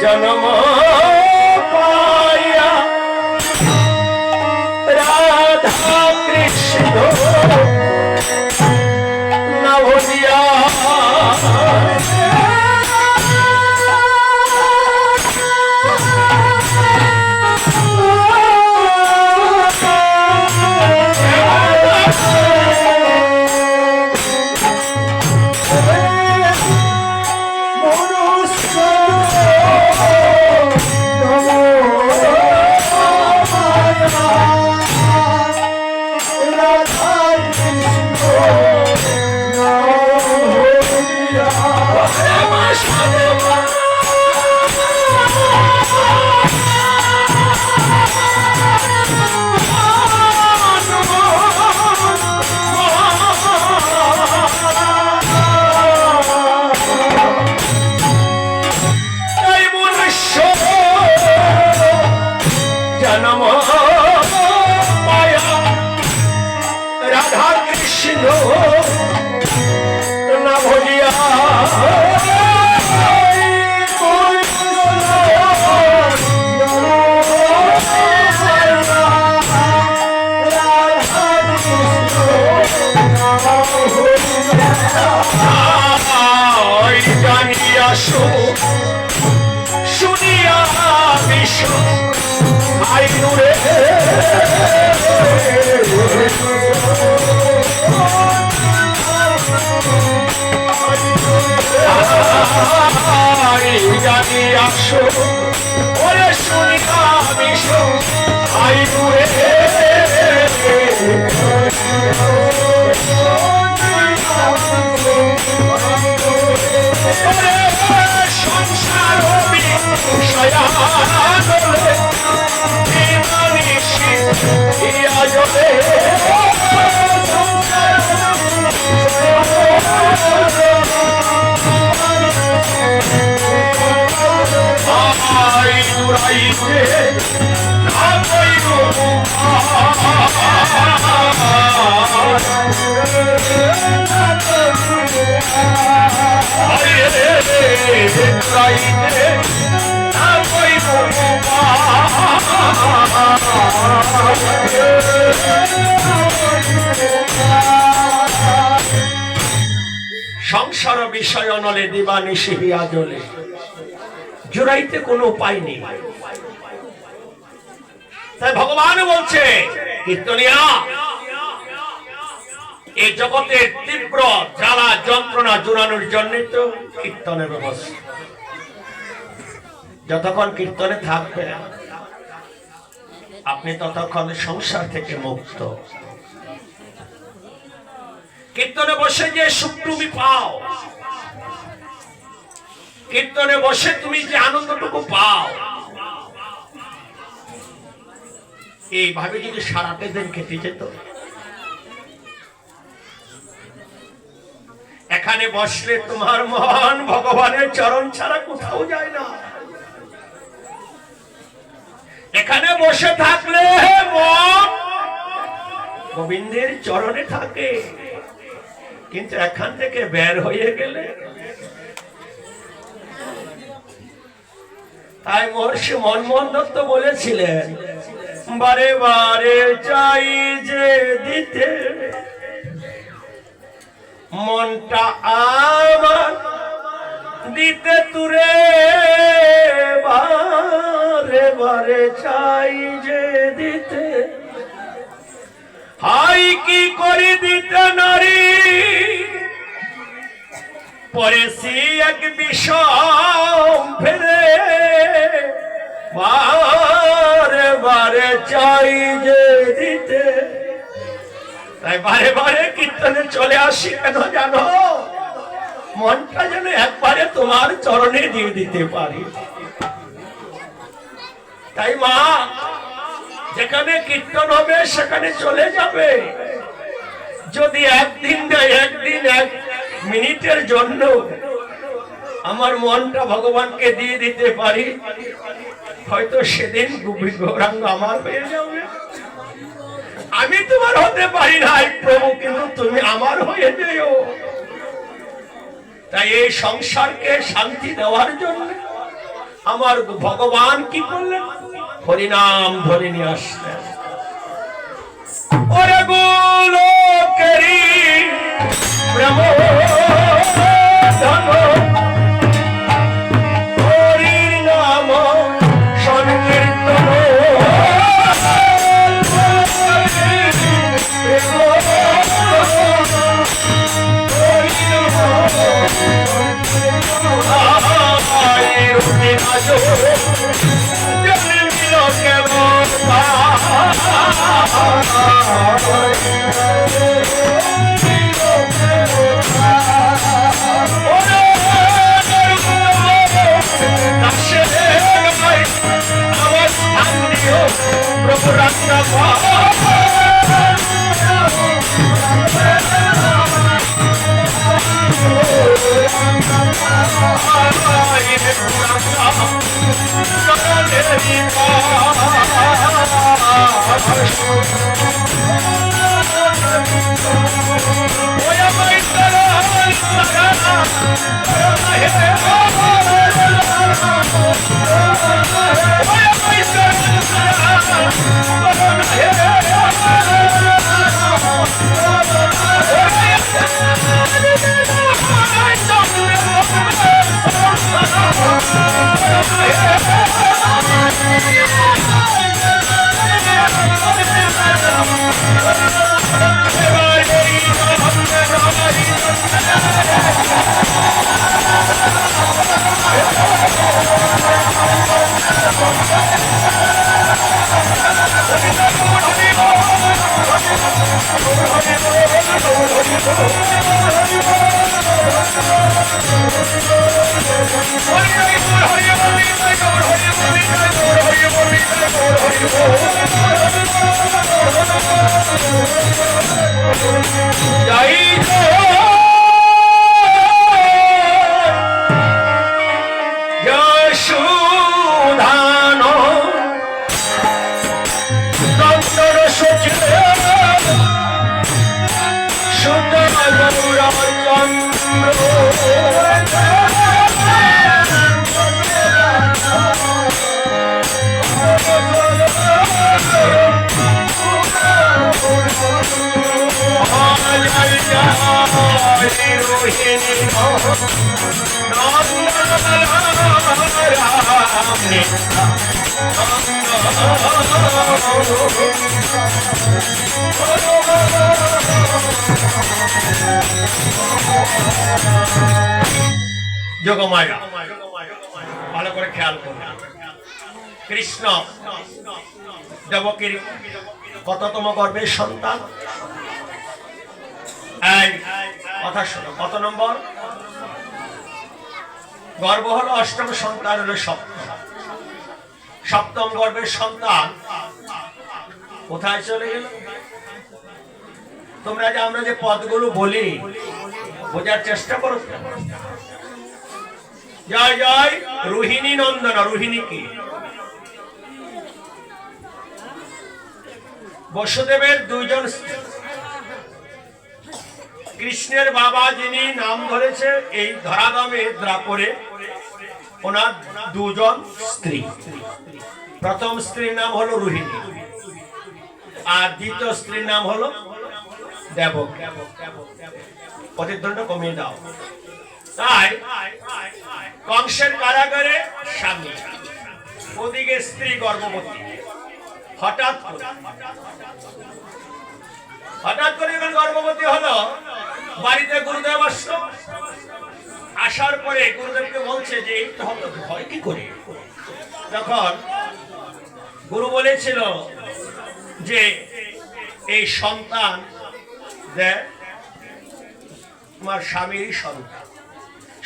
জনম পায়া রাধা কৃষ্ণ না ভজিয়া শুনিয়া বিষ্ণু আইনুরে জানি আসো ওরে শুনিয়া বিষ আই রে সংসার বিষয়ানলে বিমানিষি ইয়া জলে আই দুরাইতে না কইরো সংসার বিষয় অনলে দিবানিশি হিয়া জ্বলে জুড়াইতে কোনো উপায় নেই। তাই ভগবান বলছে কীর্তনিয়া এই জগতের তীব্র জ্বালা যন্ত্রণা জুড়ানোর জন্য তো কীর্তনের ব্যবস্থা। যতক্ষণ কীর্তনে থাকবে আপনি ততক্ষণ সংসার থেকে মুক্ত। কীর্তনে বসে যে সুখ তুমি পাও, কীর্তনে বসে তুমি যে আনন্দটুকু পাও, এইভাবে যদি সারাটা দিন কেটে যেত। এখানে বসলে তোমার মন ভগবানের চরণ ছাড়া কোথাও যায় না। এখানে বসে থাকলে মন গোবিন্দের চরণে থাকে, কিন্তু এখান থেকে বের হয়ে গেলে, তাই মহর্ষি মনমোহন দত্ত বলেছিলেন বারে বারে চাই যে দিতে মনটা আমার দিতে তুরে, বারে বারে চাই যে দিতে, হাই কি করি দিতে নারী পরেছি এক বিষম ফেরে, বারে বারে চাই যে দিতে। তাই বারে বারে কীর্তনে চলে আসি কেন জানো? মনটা যেন একবারে তোমার চরণে দিয়ে দিতে পারি। তাই মা যেখানে কীর্তন হবে সেখানে চলে যাবে। যদি একদিন না একদিন এক মিনিটের জন্য আমার মনটা ভগবানকে দিয়ে দিতে পারি, হয়তো সেদিন গৌরাঙ্গ আমার হয়ে যাবে। আমি তোমার হতে পারি না প্রভু, কিন্তু তুমি আমার হয়ে যেও। তাই এই সংসারকে শান্তি দেওয়ার জন্য আমার ভগবান কি করলেন? হরিনাম ধরে নিয়ে আসলেন। ওরে গোলোকেরি ব্রহ্ম ধন হরির নাম সংকীর্তন, প্রভু রাস্তা Hey! যোগমায়া ভালো করে খেয়াল করুন কৃষ্ণ দেবকীর কততম গর্ভের সন্তান কথা শোনো কত নম্বর গর্ভ হলো অষ্টম সন্তান হলো সপ্তম গর্ভের সন্তান কোথায় চলে গেল তোমরা যে আমরা যে পদগুলো বলি বোঝার চেষ্টা করো জয় জয় রোহিণী নন্দন রোহিণী কি বসুদেবের দুইজন কৃষ্ণের বাবা যিনি নাম ধরেছে এই ধরাধামে দ্রাপরে ওনার দুজন স্ত্রী প্রথম স্ত্রীর নাম হলো রোহিণী আর দ্বিতীয় স্ত্রীর নাম হলো দেবকী প্রতিদ্বন্দ্ব কমিয়ে দাও তাই কংসের কারাগারে স্বামী ওদিকে স্ত্রী গর্ভবতী হঠাৎ করে যখন গর্ভবতী হলো বাড়িতে গুরুদেব আসলো আসার পরে গুরুদেবকে বলছে যে এইটা হতো ভয় কি করে তখন গুরু বলেছিল যে এই সন্তান দেখ তোমার স্বামীরই সন্তান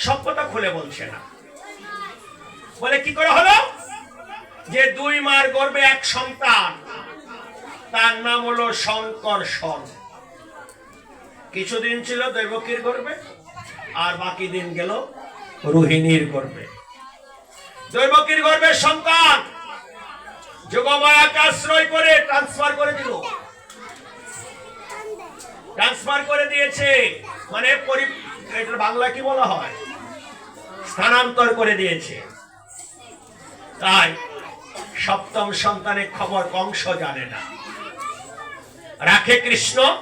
সব কথা খুলে বলছে না বলে কি করে হলো যে দুই মার গর্ভে এক সন্তান তার নাম হলো শঙ্কর্ষণ কিছুদিন ছিল দেবকীর গর্ভে আর বাকি দিন গেল রোহিণীর গর্ভে দেবকীর গর্ভের সন্তান যোগমায়াকে আশ্রয় করে ট্রান্সফার করে দিয়েছে মানে বাংলা কি বলা হয় স্থানান্তর করে দিয়েছে তাই সপ্তম সন্তানের খবর কংস জানে না রাখে কৃষ্ণ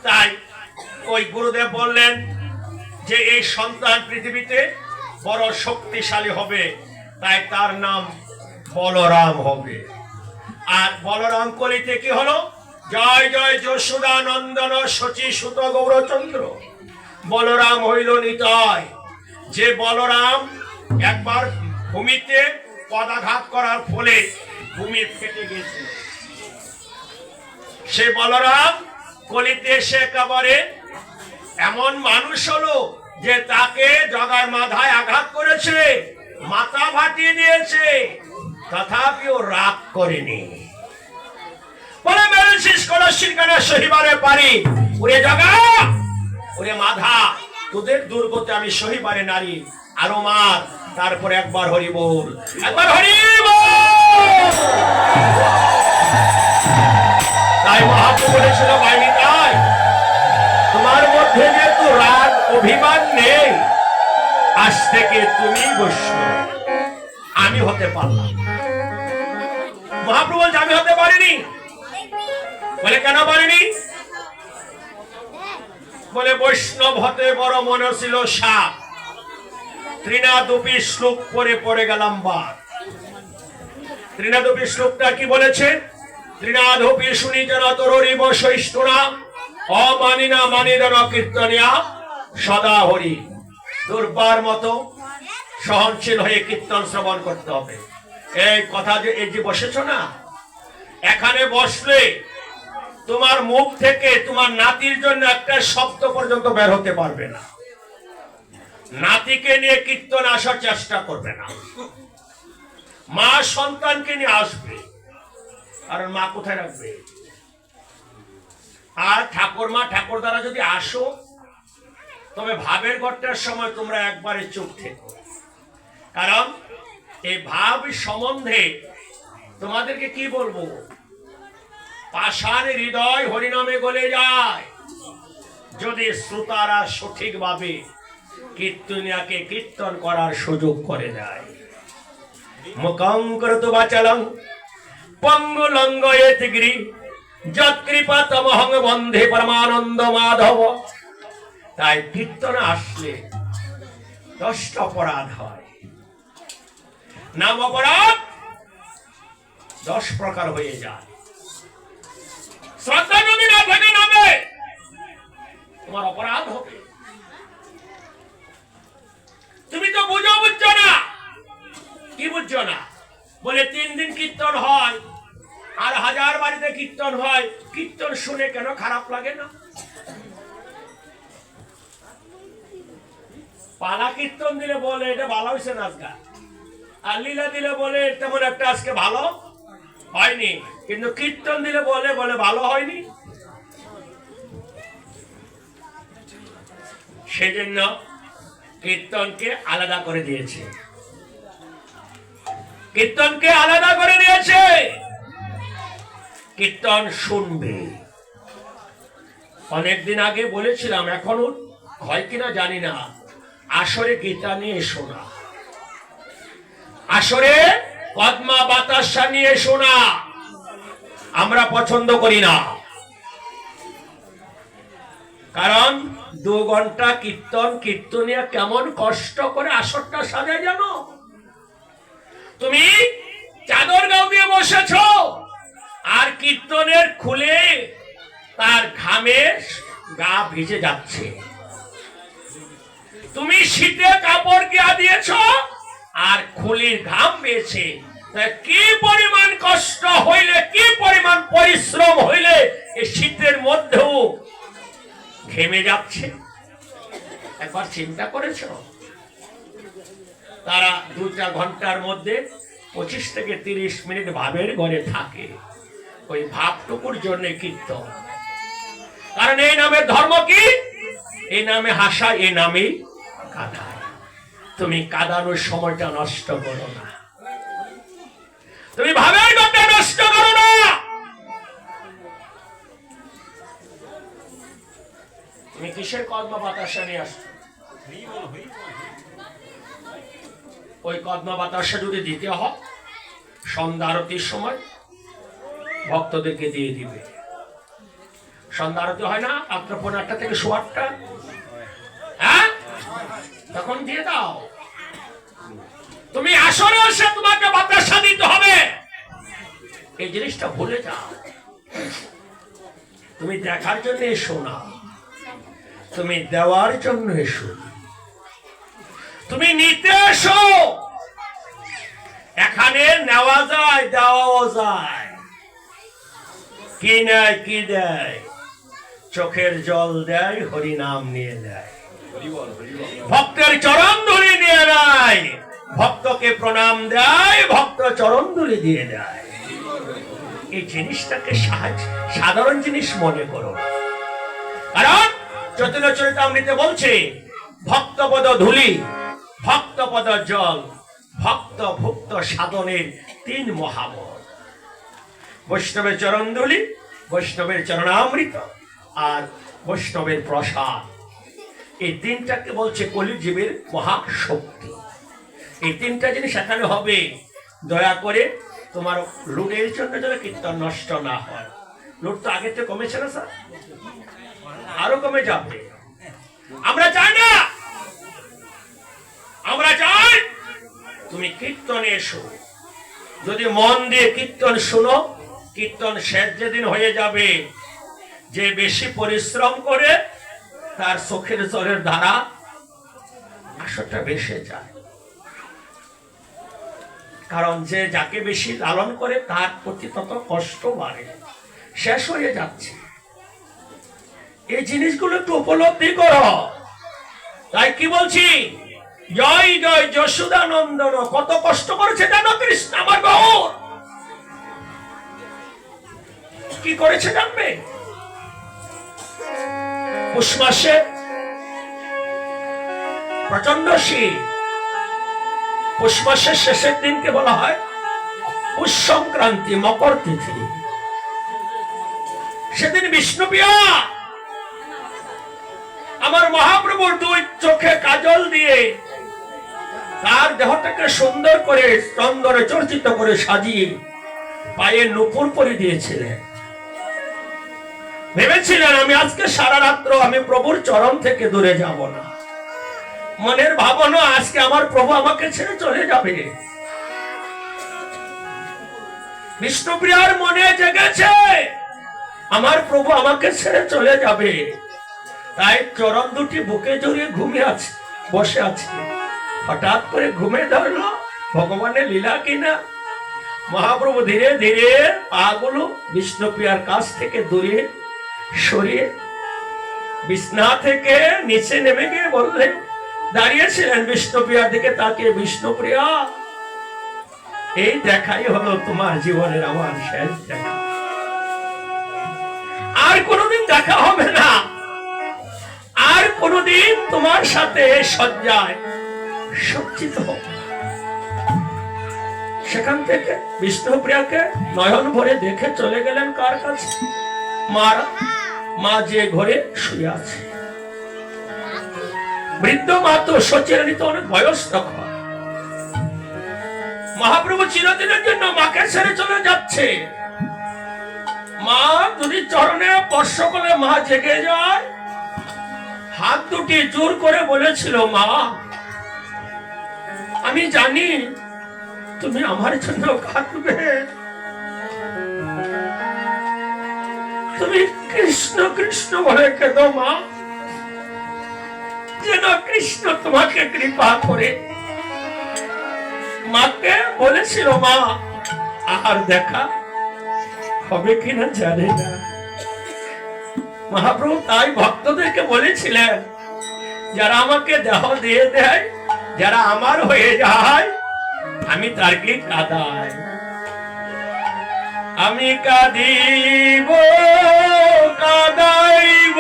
তাই ওই গুরুদেব বললেন যে এই সন্তান পৃথিবীতে বড় শক্তিশালী হবে তাই তার নাম বলরাম হবে আর বলরাম কলিতে কি হলো জয় জয় যশোদা নন্দন শচী সুত গৌরচন্দ্র বলরাম হইল নিতাই যে বলরাম একবার ভূমিতে পদাঘাত করার ফলে ভূমি ফেটে গেছে সে বলরাম কলিতে এসে একেবারে এমন মানুষ হলো যে তাকে জগার মাথায় আঘাত করেছে মাথা ফাটিয়ে দিয়েছে তথাপিও রাগ করেনি বলে মেরেছিস কলসির কানে সহিবারে পারি ওরে জগা ওরে মাধা তোদের দুর্গতে আমি সহিবারে নারী আরো মার তারপরে একবার হরি বল একবার হরি বল তাই মহাপ্রভু বলেছিল বাইনি তাই তোমার মধ্যে যেহেতু রাগ অভিমান নেই আজ থেকে তুমি বৈষ্ণব আমি হতে পারলাম মহাপ্রভু বলছে আমি হতে পারিনি বলে কেন পারিনি বলে বৈষ্ণব হতে বড় মনে ছিল সাপ ত্রিনাদপি শ্লোক পড়ে গেলাম বার ত্রিনাদপি শ্লোকটা কি বলেছে ত্রিনাদপি শুনি যেন তরিব সহিষ্ণুরা অমানিনা মানিদান কীর্তনিয়া সদা হরি দুর্বার মতো সহনশীল হয়ে কীর্তন শ্রবণ করতে হবে এই কথা যে এই যে বসেছ না এখানে বসলে তোমার মুখ থেকে তোমার নাতির জন্য একটা শব্দ পর্যন্ত বের হতে পারবে না। নাতিকে নিয়ে কীর্তন আসার চেষ্টা করবে না। মা সন্তানকে নিয়ে আসবে, কারণ মা কোথায় রাখবে? আর ঠাকুরমা ঠাকুর দ্বারা যদি আসো, তবে ভাবের ঘরটার সময় তোমরা একবারে চুপ থেকো, কারণ এই ভাব সম্বন্ধে তোমাদেরকে কি বলবো, পাষাণ হৃদয় হরিনামে গলে যায় যদি শ্রোতারা সঠিকভাবে কীর্তনিয়াকে কীর্তন করার সুযোগ করে দেয়। মুখং করতু বাচালং পঙ্গুলঙ্গয়েত গিরি যৎকৃপা তমহং বন্ধে পরমানন্দ মাধব। তাই কীর্তনে আসলে 10টা অপরাধ হয়। নাম অপরাধ 10 প্রকার হয়ে যায়। শ্রদ্ধা যদি না থাকে নামে, তোমার অপরাধ হবে। তুমি তো বুঝছো না। কি বুঝছো না? বলে 3 দিন কীর্তন হয় আর 1000 বাড়িতে কীর্তন হয়, কীর্তন শুনে কেন খারাপ লাগে না? পালা কীর্তন দিলে বলে এটা ভালো হয়েছে নাচ গান, আর লীলা দিলে বলে তেমন একটা আজকে ভালো হয়নি, কিন্তু কীর্তন দিলে বলে ভালো হয়নি। সেজন্য কীর্তনকে আলাদা করে দিয়েছে। কীর্তনকে আলাদা করে দিয়েছে। কীর্তন শুনবে। অনেকদিন আগে বলেছিলাম, এখনো হয় কিনা জানি না, আসরে গীতা নিয়ে শোনা, আসরে পদ্মা বাতাসা নিয়ে শোনা আমরা পছন্দ করি না। কারণ 2 ঘন্টা কীর্তনিয়া কেমন কষ্ট করে আসরটা সাজায় জানো? তুমি চাদর গাও দিয়ে বসেছ, আর কীর্তনের খুলে তার ঘামে গা ভিজে যাচ্ছে। তুমি শীতে কাপড় গিয়া দিয়েছ, আর খুলির ঘাম বেছে। কি পরিমাণ কষ্ট হইলে, কি পরিমাণ পরিশ্রম হইলে এই শীতের মধ্যেও ঘেমে যাচ্ছে, একবার চিন্তা করেছ? তারা 2টা ঘন্টার মধ্যে 25 থেকে 30 মিনিট ভাবের ঘরে থাকে। ওই ভাবটুকুর জন্য কীর্তন। কারণ এই নামের ধর্ম কি? এই নামে হাসা, এই নামে কাঁদা। তুমি কাঁদানোর সময়টা নষ্ট করো না, তুমি ভাবের ঘরটা নষ্ট করো না। তুমি কিসের কদমা বাতাসা নিয়ে আসছো? ওই কদমা বাতাসা যদি দিতে হয়, সন্ধ্যা আরতির সময় ভক্তদেরকে দিয়ে দিবে। সন্ধ্যা আরতি হয় না আপনার 8টা থেকে 8:30, হ্যাঁ, তখন দিয়ে দাও। তুমি আসরে এসে তোমাকে বাতাসা দিতে হবে, এই জিনিসটা ভুলে যাও। তুমি দেখার জন্য এসো না, তুমি দেওয়ার জন্য এসো। তুমি নিতে এসো। এখানে নেওয়া যায়, দেওয়াও যায়। কি নেয়, কি দেয়? চোখের জল দেয়, হরিনাম নিয়ে দেয়। ভক্তের চরণ ধুলি নিয়ে নেয়, ভক্তকে প্রণাম দেয়, ভক্ত চরণ ধুলি দিয়ে দেয়। এই জিনিসটাকে সাধারণ জিনিস মনে করো। কারণ চৈতন্য চরিতামৃতে বলছে, ভক্তপদ ধুলি, ভক্তপদ জল, ভক্ত ভুক্ত সাধনের 3 মহামত। বৈষ্ণবের চরণ ধুলি, বৈষ্ণবের চরণামৃত, আর বৈষ্ণবের প্রসাদ। এই 3টাকে বলছে কলিজীবের মহাশক্তি। এই 3টা জিনিস এখানে হবে। দয়া করে তোমার লুটের জন্য যেন কীর্তন নষ্ট না হয়। লুট তো আগের থেকে কমেছে না স্যার, আরো কমে যাবে। আমরা চাই না, আমরা চাই তুমি কীর্তনে এসো। যদি মন দিয়ে কীর্তন শুনো, কীর্তন শেষ যেদিন হয়ে যাবে, যে বেশি পরিশ্রম করে তার চোখের জলের ধারা আসরটা ভেসে যায়। কারণ যে যাকে বেশি লালন করে তার প্রতি তত কষ্ট বাড়ে। শেষ হয়ে যাচ্ছে। এই জিনিসগুলো একটু উপলব্ধি করো। তাই কি বলছি, জয় জয় যশোদা নন্দন। কত কষ্ট করেছে জানো কৃষ্ণ আমার গৌর? কি করেছে জানবে? পুষ মাসে প্রচন্ড শীত, পুষ মাসের শেষের দিনকে বলা হয় পুষ সংক্রান্তি, মকর তিথি। সেদিন বিষ্ণুপ্রিয়া আমার মহাপ্রভুর দুই চোখে কাজল দিয়ে তার দেহটাকে সুন্দর করে চন্দনে চর্চিত করে সাজিয়ে পায়ে নূপুর পরে দিয়েছিলেন। ভেবেছিলেন আমি আজকে সারা রাত্র আমি প্রভুর চরণ থেকে দূরে যাব না। মনের ভাবনা আজকে আমার প্রভু আমাকে ছেড়ে চলে যাবে। বিষ্ণুপ্রিয়ার মনে জেগেছে আমার প্রভু আমাকে ছেড়ে চলে যাবে। তাই চরণ দুটি বুকে জড়িয়ে ঘুমিয়ে আছে, বসে আছে। হঠাৎ করে ঘুমে ধরলো। ভগবানের লীলা কিনা, মহাপ্রভু ধীরে ধীরে পাগুলো বিষ্ণুপ্রিয়ার কাছ থেকে দূরে সরিয়ে বিছনা থেকে নিচে নেমে গিয়ে বললেন, দাঁড়িয়েছিলেন বিষ্ণুপ্রিয়ার দিকে তাকিয়ে, বিষ্ণুপ্রিয়া এই দেখাই হলো তোমার জীবনের আমার শেষ দেখা। আর কোনোদিন দেখা হবে না, আর কোনোদিন তোমার সাথে সজ্জায় সজ্জিত হোক। সেখান থেকে বিষ্ণুপ্রিয়াকে নয়ন ভরে দেখে চলে গেলেন কার কাছে? মা যে ঘরে শুয়ে আছে। বৃদ্ধ মা তো সচিরানিত অনেক বয়স তখন। মহাপ্রভু চিরদিনের জন্য মাকে ছেড়ে চলে যাচ্ছে। মা যদি চরণে স্পর্শ করে মা জেগে যায়, হাত দুটি জোর করে বলেছিল, মা আমি জানি তুমি আমার জন্য কাঁদবে, তুমি কৃষ্ণ কৃষ্ণ বলে কেঁদো মা, যেন কৃষ্ণ তোমাকে কৃপা করে। মাকে বলেছিল, মা আর দেখা হবে কিনা জানি না। মহাপ্রভু তাই ভক্তদেরকে বলেছিলেন, যারা আমাকে দেহ দিয়ে দেয়, যারা আমার হয়ে যায়, আমি তারকে কাঁদাই। আমি কাঁদিব কাঁদাইব,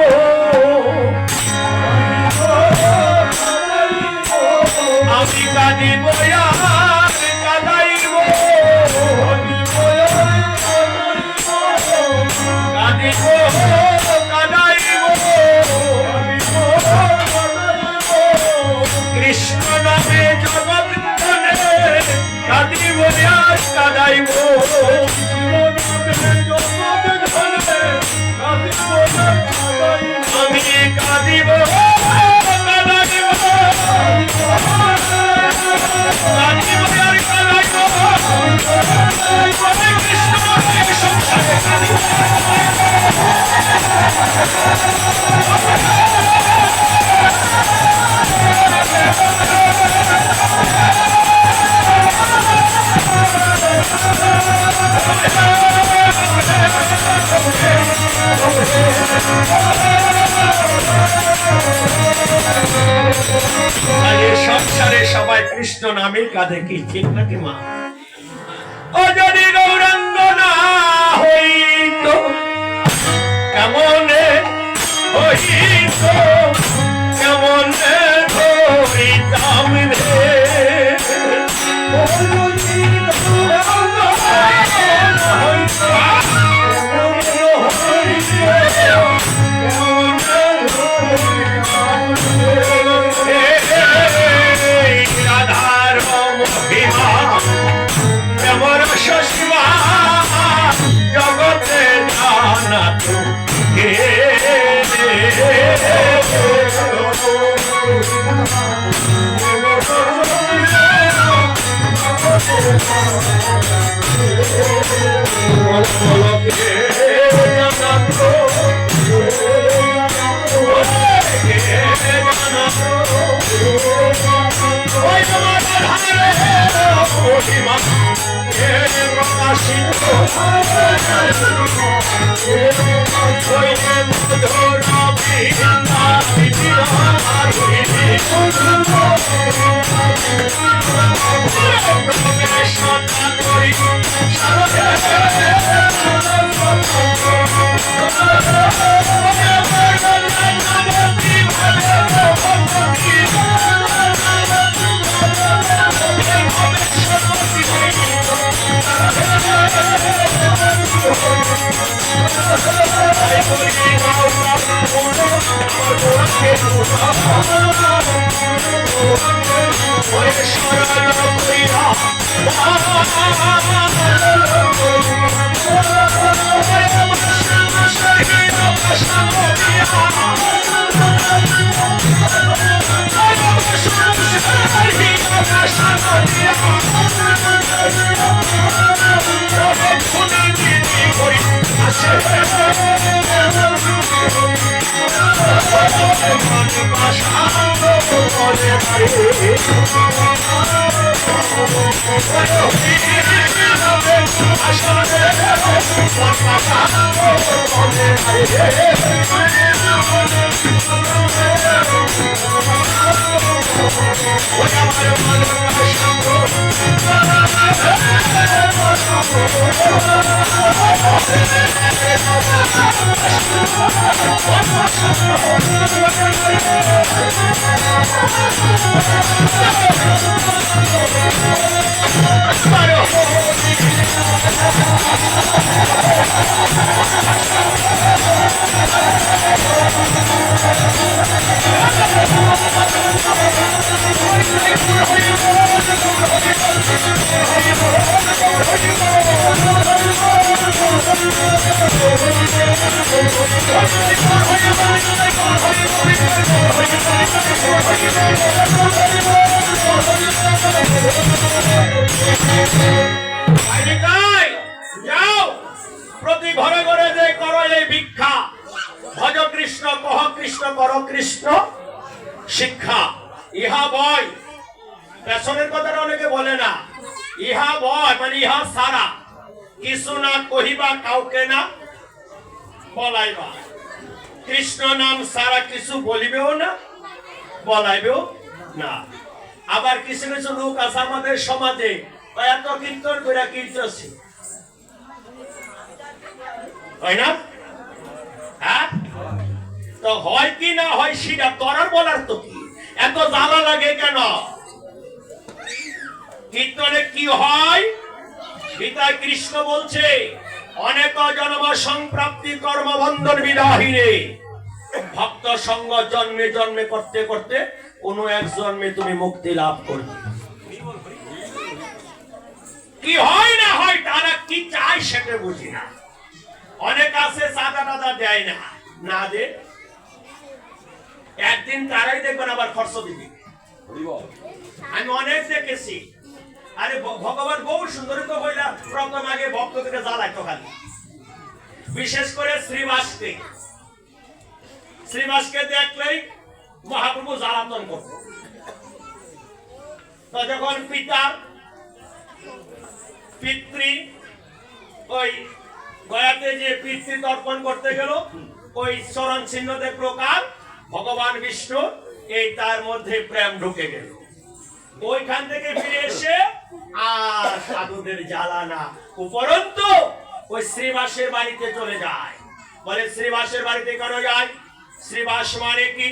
আমি কাঁদিব আর কাঁদাইব, কাঁদিব কাঁদাইব, কৃষ্ণ নামে জগৎ কাঁদিব আর কাঁদাইব, আমি কাঁদিব কাঁদাইব, কাঁদিব আর কাঁদাইব, কৃষ্ণ সংসারে কাঁদিব। সংসারে সবাই কৃষ্ণ নামে কাঁদে, কি ঠিক নাকি মা? ও যদি গৌরাঙ্গ না হইত কেমন হইত, কেমন ধরিতাম রে, রাধার মহিমা কেমন সীমা জগতে জানা তো কে, ওই তোমার প্রতি ঘরে ঘরে যে করো এই ভিক্ষা, ভজ কৃষ্ণ, কহ কৃষ্ণ, কর কৃষ্ণ শিক্ষা। ইহা বয়, পেছনের কথাটা অনেকে বলে না। ইহা বয় মানে ইহা সারা কিছু না কহিবা, কাউকে না বলাইবা। কৃষ্ণ নাম সারা কিছু বলিবেও না, বলাইবেও না। আবার কিছু কিছু লোক আছে আমাদের সমাজে, এত কীর্তন করে কীর্তছি, হয় না? হ্যাঁ, তো হয় কি না হয় সেটা তোরার বলার তো কি, এত জ্বালা লাগে কেন? কীর্তনে কি হয়? গীতায় কৃষ্ণ বলছে, অনেক জন্ম সংপ্রাপ্তি কর্মবন্ধন বিদাহিনে, ভক্ত সঙ্গ জন্মে জন্মে করতে করতে কোন এক জন্মে তুমি মুক্তি লাভ করবে। কি হয় না হয়, তারা কি চায় সেটা বুঝি না। অনেক আছে চাঁদা টাদা দেয় না, না দে একদিন তারাই দেখবেন আবার খরচ দিবি। আমি অনেক দেখেছি। আরে ভগবান বহু সুন্দর তো হইলা, প্রথম আগে ভক্তকে জ্বালাইতো খালি, বিশেষ করে শ্রীবাসকে। শ্রীবাসকে দেখলেই মহাপ্রভু জ্বালাতন করত। তো যখন পিতার পিতৃ ওই গয়াতে যে পিতৃ তর্পণ করতে গেল, ওই চরণ চিহ্ন দেখলো কার? ভগবান বিষ্ণু। এই তার মধ্যে প্রেম ঢুকে গেল। ওইখান থেকে ফিরে এসে আর সাধুদের জ্বালা না, উপরন্তু ওই শ্রীবাসের বাড়িতে চলে যায়। বলে শ্রীবাসের বাড়িতে কেন যায়? শ্রীবাস মানে কি?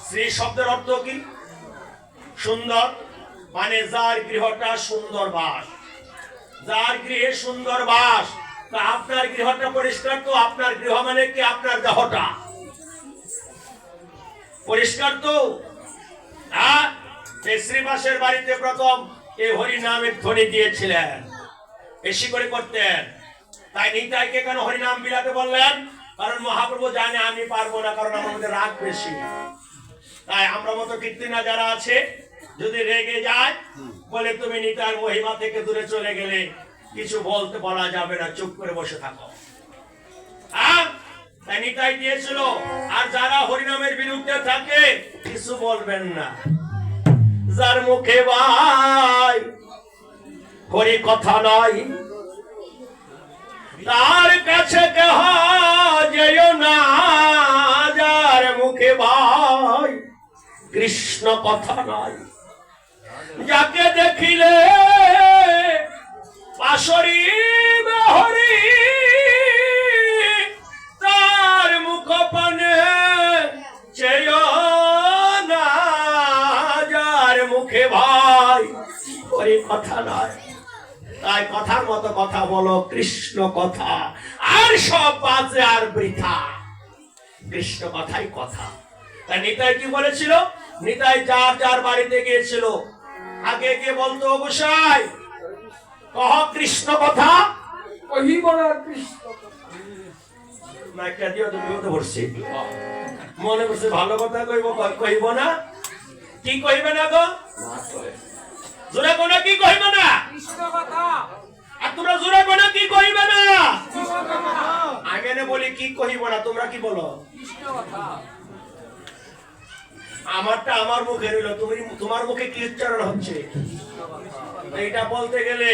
শ্রী শব্দের অর্থ কি? সুন্দর, মানে যার গৃহটা সুন্দর বাস, যার গৃহে সুন্দর বাস। তা আপনার গৃহটা পরিষ্কার তো? আপনার গৃহ মানে কি? আপনার দেহটা পরিষ্কার তো? হ্যাঁ, শ্রীবাসের বাড়িতে প্রথম এই হরি নামের ধ্বনি দিয়েছিলেন, বেশি করে করতেন। তাই নিতাইকে কেন হরিনাম বিলাতে বললেন? কারণ মহাপ্রভু জানে আমি পারবো না, কারণ আমার মধ্যে রাগ বেশি। তাই আমরা মতো কীর্তিনা যারা আছে, যদি রেগে যায় বলে তুমি নিতাইয়ের মহিমা থেকে দূরে চলে গেলে কিছু বলতে বলা যাবে না, চুপ করে বসে থাকো। তাই নিতাই দিয়েছিল। আর যারা হরিনামের বিরুদ্ধে থাকে কিছু বলবেন না। যার মুখে ভাই হরি কথা নাই, তার কাছে কেহ যেও না, যার মুখে ভাই কৃষ্ণ কথা নাই। যাকে দেখিলে পাশরি হরি, তার মুখ পানে চেয় না, যার মুখে ভাই হরি কথা নাই। তাই কথার মতো কথা বলো, কৃষ্ণ কথা, আর সব বাজে আর বৃথা, কৃষ্ণ কথাই কথা। তাই নিতাই কি বলেছিল? নিতাই যার যার বাড়িতে গিয়েছিল, আগে গিয়ে বলতো, গোসাই কহ কৃষ্ণ কথা, কহিব না কৃষ্ণ মনে করছে ভালো কথা কইব, কহিব না। কি কহিবে না গো? জোরে কোনা কি কহিবে না? কৃষ্ণ কথা। আর তোমরা জোরে কোনা কি কহিবে না? কৃষ্ণ কথা। আগে না বলি কি কহিব না, তোমরা কি বলো? কৃষ্ণ কথা। আমারটা আমার মুখে রইল, তুমি তোমার মুখে কি উচ্চারণ হচ্ছে? এটা বলতে গেলে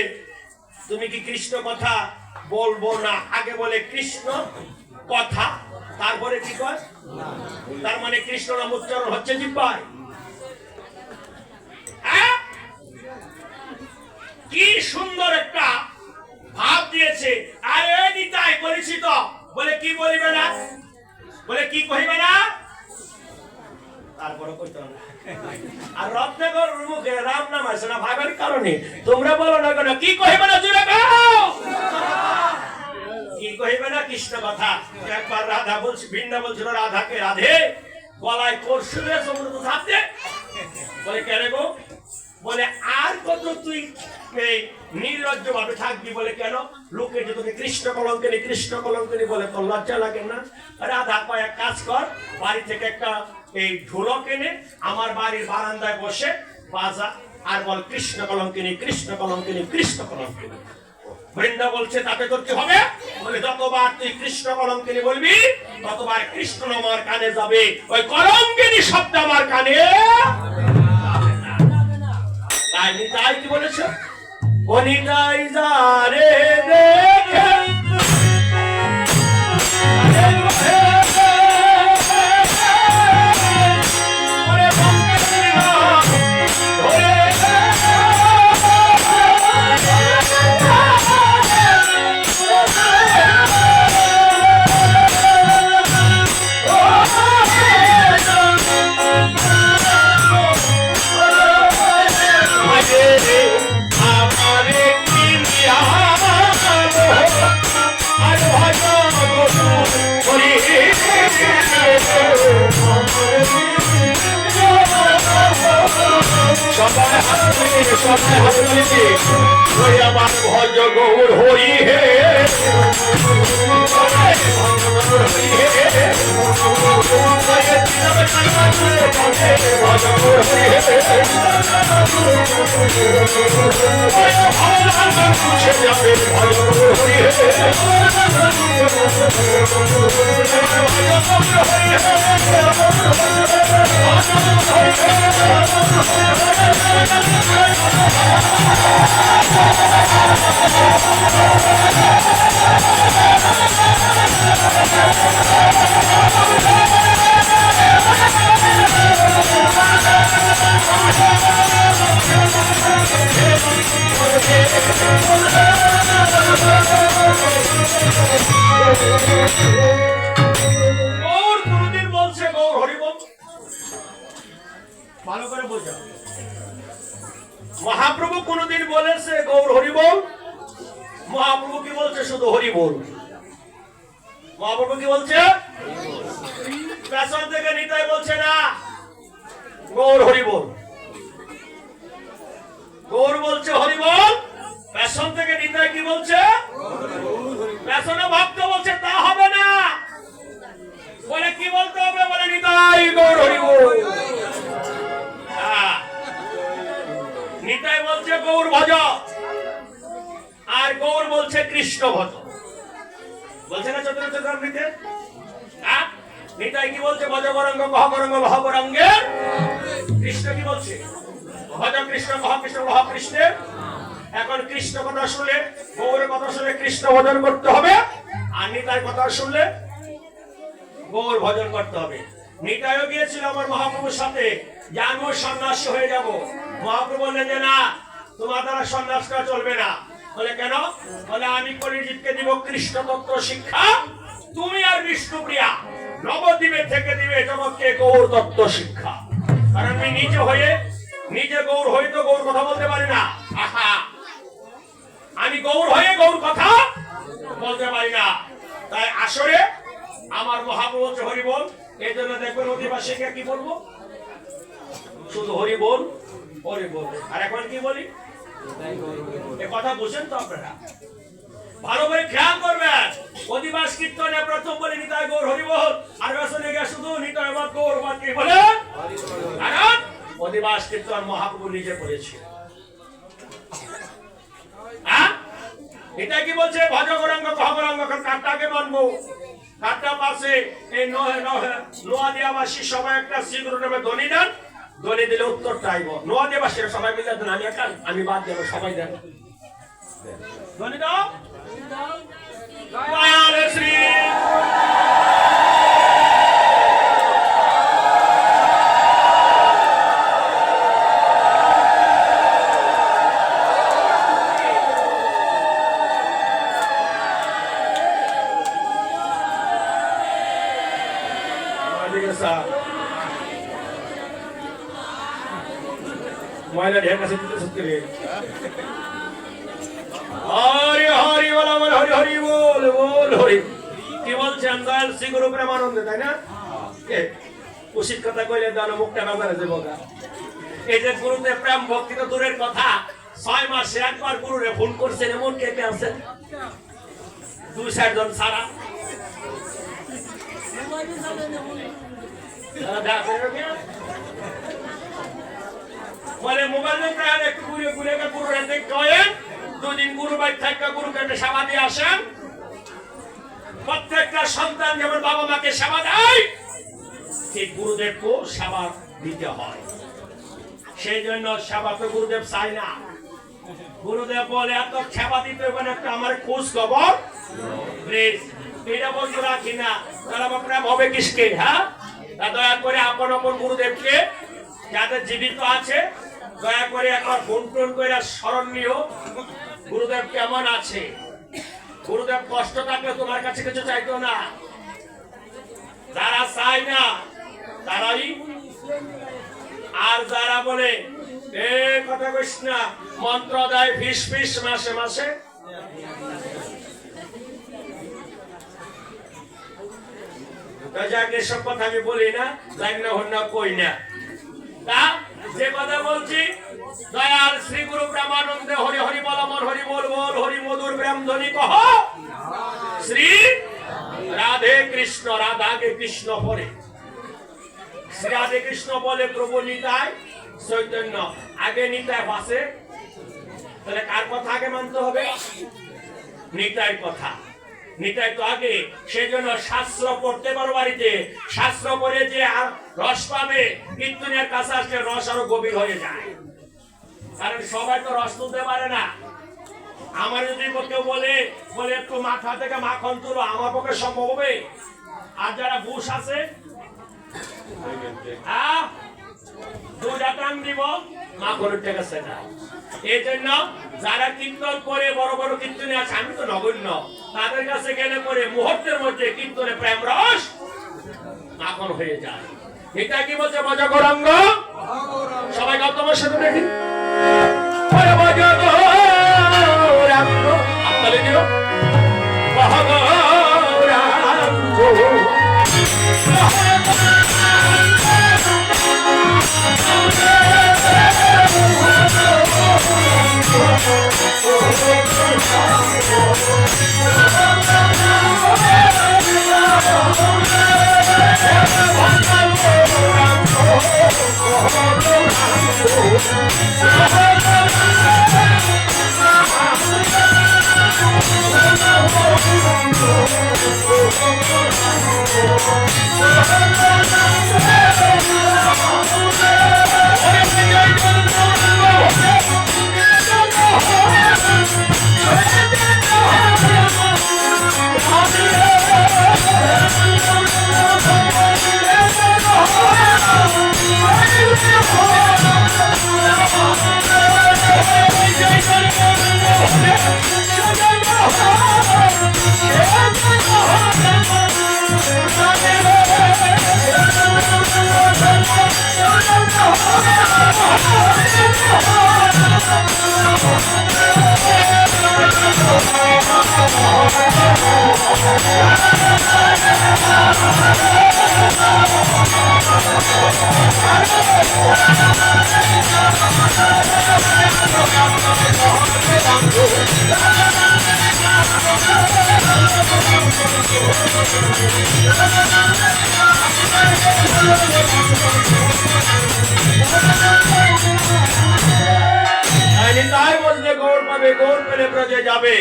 তুমি কি কৃষ্ণ কথা বলবো না, আগে বলে কৃষ্ণ কথা, তারপরে কি কয়? তার মানে কৃষ্ণ নাম উচ্চারণ হচ্ছে জিহ্বায়। কি সুন্দর একটা ভাব দিয়েছে। আর এই নিতাই বলেছি তো, বলে কি বলিবে না, বলে কি কহিবে না, তারপরে কইতে না। আর রত্নাকর মুখে রাম নাম আসে না ভাবের কারণে তোমরা বলো না কেন কি কহিবে না? জুড়ে কি কহিবে না? কৃষ্ণ কথা। একবার রাধা বলছে, ভিন্না বলছিল রাধাকে, রাধে গলায় কলসি দিয়ে সমুদ্র থাকতে, বলে কেন গো? বলে আর কত তুই নির্লজ্জ ভাবে থাকবি? বলে কেন? লোকে যে তোকে কৃষ্ণ কলঙ্কিনী কৃষ্ণ কলঙ্কিনী বলে, তোর লজ্জা লাগে না? রাধা কয় এক কাজ কর, বাড়ি থেকে একটা এই ঢোলক এনে আমার বাড়ির বারান্দায় বসে বাজা, আর বল কৃষ্ণ কলঙ্কিনী কৃষ্ণ কলঙ্কিনী কৃষ্ণ কলঙ্কিনী। বৃন্দা বলছে তাতে তোর কি হবে? বলে যতবার তুই কৃষ্ণ কলঙ্কিনী বলবি ততবার কৃষ্ণ আমার কানে যাবে, ওই কলঙ্কিনী শব্দ আমার কানে। তাই নিতাই কি বলেছ? ও নিতাই যারে দেখে আমার ভজ গৌর হরি হে, মহাপ্রভু কোনদিন বলেছে গৌর হরি বল? মহাপ্রভু কি বলছে? শুধু হরি বল। মহাপ্রভু কি বলছে? পেছন থেকে নিতাই বলছে না গৌর হরি বল, গৌর বলছে হরি বল। পেছন থেকে নিতাই কি বলছে? পেছনে ভক্ত বলছে তা হবে না, বলে কি বলতে হবে? বলে নিতাই গৌর হরি বল। নিতাই বলছে গৌর ভজ, আর গৌর বলছে কৃষ্ণ ভজ। বলছে না চতুর্থ চতুর্থীতে? নিতাই কি বলছে? ভজ গরঙ্গ কহ গরঙ্গ লহ গরঙ্গের। কৃষ্ণ কি বলছে? ভজ কৃষ্ণ কহ কৃষ্ণ লহ কৃষ্ণের। এখন কৃষ্ণ কথা শুনলে, গৌরের কথা শুনলে কৃষ্ণ ভজন করতে হবে, আর নিতাই কথা শুনলে গৌর ভজন করতে হবে। নিতাইও গিয়েছিল আমার মহাপ্রভুর সাথে যে আমিও সন্ন্যাসী হয়ে যাব। মহাপ্রভু বললেন যে না, তোমার দ্বারা সন্ন্যাস করা চলবে না। বলে কেন? বলে আমি কলিযুগকে দিব কৃষ্ণ তত্ত্ব শিক্ষা, তুমি আর বিষ্ণুপ্রিয়া নবদ্বীপের থেকে দিবে জগৎকে গৌর তত্ত্ব শিক্ষা। কারণ আমি নিজে গৌর হয়ে তো গৌর কথা বলতে পারি না। আহা, আমি গৌর হয়ে গৌর কথা বলতে পারি না। তাই আসরে আমার মহাপ্রভু হচ্ছে হরি বল। এই জন্য দেখবেন অধিবাসীকে কি বলবো, শুধু হরি বল হরি বল। আর এখন কি বলি, এ কথা বুঝেন তো আপনারা? ভালো করে খেয়াল করবেন। অধিবাস কীর্তনে প্রথম বলে নিতাই গৌর হরি বল, আর বেসনে গিয়ে শুধু নিতাই বাদ গৌর বাদ কি বলে? কারণ অধিবাস কীর্তন মহাপ্রভু নিজে করেছিল। হ্যাঁ, এটা কি বলছে? ভজ গৌরাঙ্গ কহ গৌরাঙ্গ। কাঠটাকে মানবো, কাঠটা পাশে এই নোয়াদিয়াবাসী সবাই একটা শ্রীগুরু নামে ধ্বনি দেন, ধ্বনি দিলে উত্তরটা আইব। নোয়াদিয়াবাসীরা সবাই মিলে দেন, আমি একা, আমি বাদ দেবো, সবাই দেন ধ্বনি দাও। দয়াল শ্রী ময়লা ঢের কাছে হরি হরি বল, আমার হরি হরি বল বল হরি। কি বলছেন দয়াল শ্রী গুরু প্রেমানন্দে, তাই না? উচিত কথা কইলে দানো মুখটা বাজারে যাবো। এই যে গুরুদেব প্রেম ভক্তি তো দূরের কথা, 6 মাসে একবার গুরুরে ফোন করছেন এমন কে কে আছেন? 2-4 জন ছাড়া। বলে মোবাইল একটু ঘুরে ঘুরে গুরু দেখেন, 2 দিন গুরু বাড়ি থেকে গুরুকে সেবা দিয়ে আসেন। প্রত্যেকটা সন্তান যেমন বাবা মাকে সেবা দেয়, ঠিক গুরুদেবকেও সেবা দিতে হয়। সেই জন্য সেবা তো গুরুদেব চাই না। গুরুদেব বলে এত সেবা দিতে হবে না, একটা আমার খোঁজ খবর প্লিজ। এটা বলতে রাখি না, তারা প্রেম হবে কিসকে? হ্যাঁ, দয়া করে আপন আপন গুরুদেবকে যাদের জীবিত আছে দয়া করে একবার ফোন টোন করে স্মরণ নিও, গুরুদেব কেমন আছে। গুরুদেব কষ্ট থাকলে তোমার কাছে কিছু চাইতো না। যারা চাই না তারাই, আর যারা বলে এ কথা কইস না, মন্ত্র দেয় ফিস ফিস মাসে মাসে, সব কথা আমি বলি না, জানি না হন না কই না। তা যে কথা বলছি, দয়াল শ্রী গুরু প্রেমানন্দে হরি হরি বল, আমার হরি বল বল হরি মধুর প্রেম ধ্বনি কহ শ্রী রাধে কৃষ্ণ। রাধাকে কৃষ্ণ বলে, শ্রী রাধে কৃষ্ণ বলে প্রভু নিতাই চৈতন্য। আগে নিতাই ভাসে, তাহলে কার কথা আগে মানতে হবে? নিতাই কথা। নিতাই তো আগে। সেই জন্য শাস্ত্র পড়তে পারো বাড়িতে, শাস্ত্র পড়ে যে রস পাবে, কীর্তনের কাছে আসলে রস আরো গভীর হয়ে যায়। কারণ সবাই তো রস তুলতে পারে না। আমার যদি কেউ বলে একটু মাথা থেকে মাখন তুলো, আমার পক্ষে সম্ভব হবে? আর যারা ঘুষ আছে, হ্যাঁ, 2টা টান দিব, মাখনের টাকা সেটা। এই জন্য যারা কীর্তন করে বড় বড় কীর্তনে আছে, আমি তো নগণ্য, তাদের কাছে গেলে পরে মুহূর্তের মধ্যে কীর্তনে প্রেম রস মাখন হয়ে যায়। এটা কি বলছে? ভজ গৌরাঙ্গ। সবাই গাও তোমার সাথে দেখি, ভজ গৌরাঙ্গ। আপনাদের দিও ভজ গৌরাঙ্গ। Oh, নিতাই বললে গৌর পাবে, গৌর পেলে ব্রজে যাবে।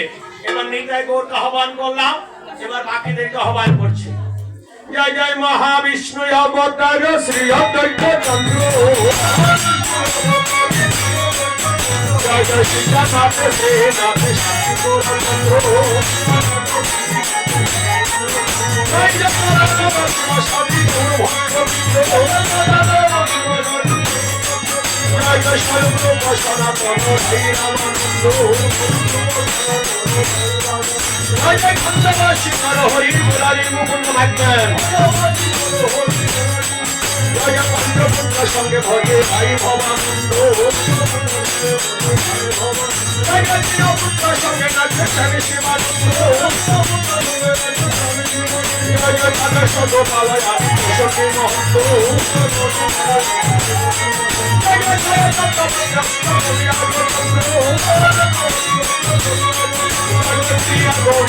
এবার নিতাই গৌরকে আহ্বান করলাম, এবার বাকিদেরকে আহ্বান করছে। জয় জয় মহাবিষ্ণু অবতার শ্রী অদ্বৈত চন্দ্র, জয় জয় সীতানাথ শ্রীনাথ শান্তিপুরচন্দ্র, জয় জয় সতী ভক্তবৃন্দ, জয় জয় স্বয়ং সনাতন শ্রীরামানন্দ, জয় জয় খণ্ডবাসী কর হরি মুরারি মুকুন্দ ভাগ্যের, জয় জয় পঞ্চপুত্র সঙ্গে ভজে ভাই ভবানন্দ, জয় জয় চিরপুত্র সঙ্গে নাচে স্বামী শিবানন্দ, জয় জয় কাদের সঙ্গ পালয় আমি সখী মহন্ত, জয় জয় জয় তত্ত্বপুত্র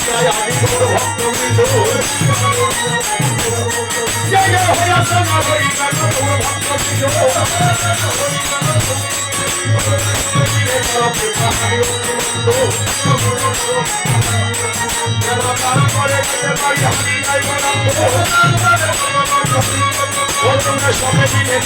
জয় আমি গৌর ভক্তবৃন্দ, জয় জয় হরিয়াসন হরি গৌর ভক্তবৃন্দ, সবে মিলে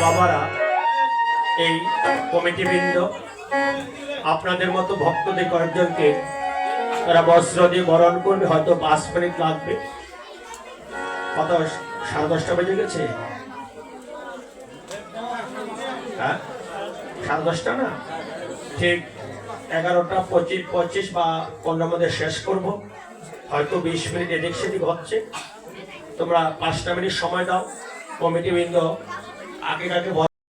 বাবারা, এই কমিটিবৃন্দ আপনাদের মতো ভক্তদের কয়েকজনকে তারা বস্ত্র দিয়ে বরণ করবে, হয়তো 5 মিনিট লাগবে। কত 10:30 বেজে গেছে? হ্যাঁ, 10:30 না, ঠিক 11:25 বা 15 মধ্যে শেষ করব। হয়তো 20 মিনিট এদিক সেদিক হচ্ছে, তোমরা 5টা মিনিট সময় দাও। কমিটিবৃন্দ আগে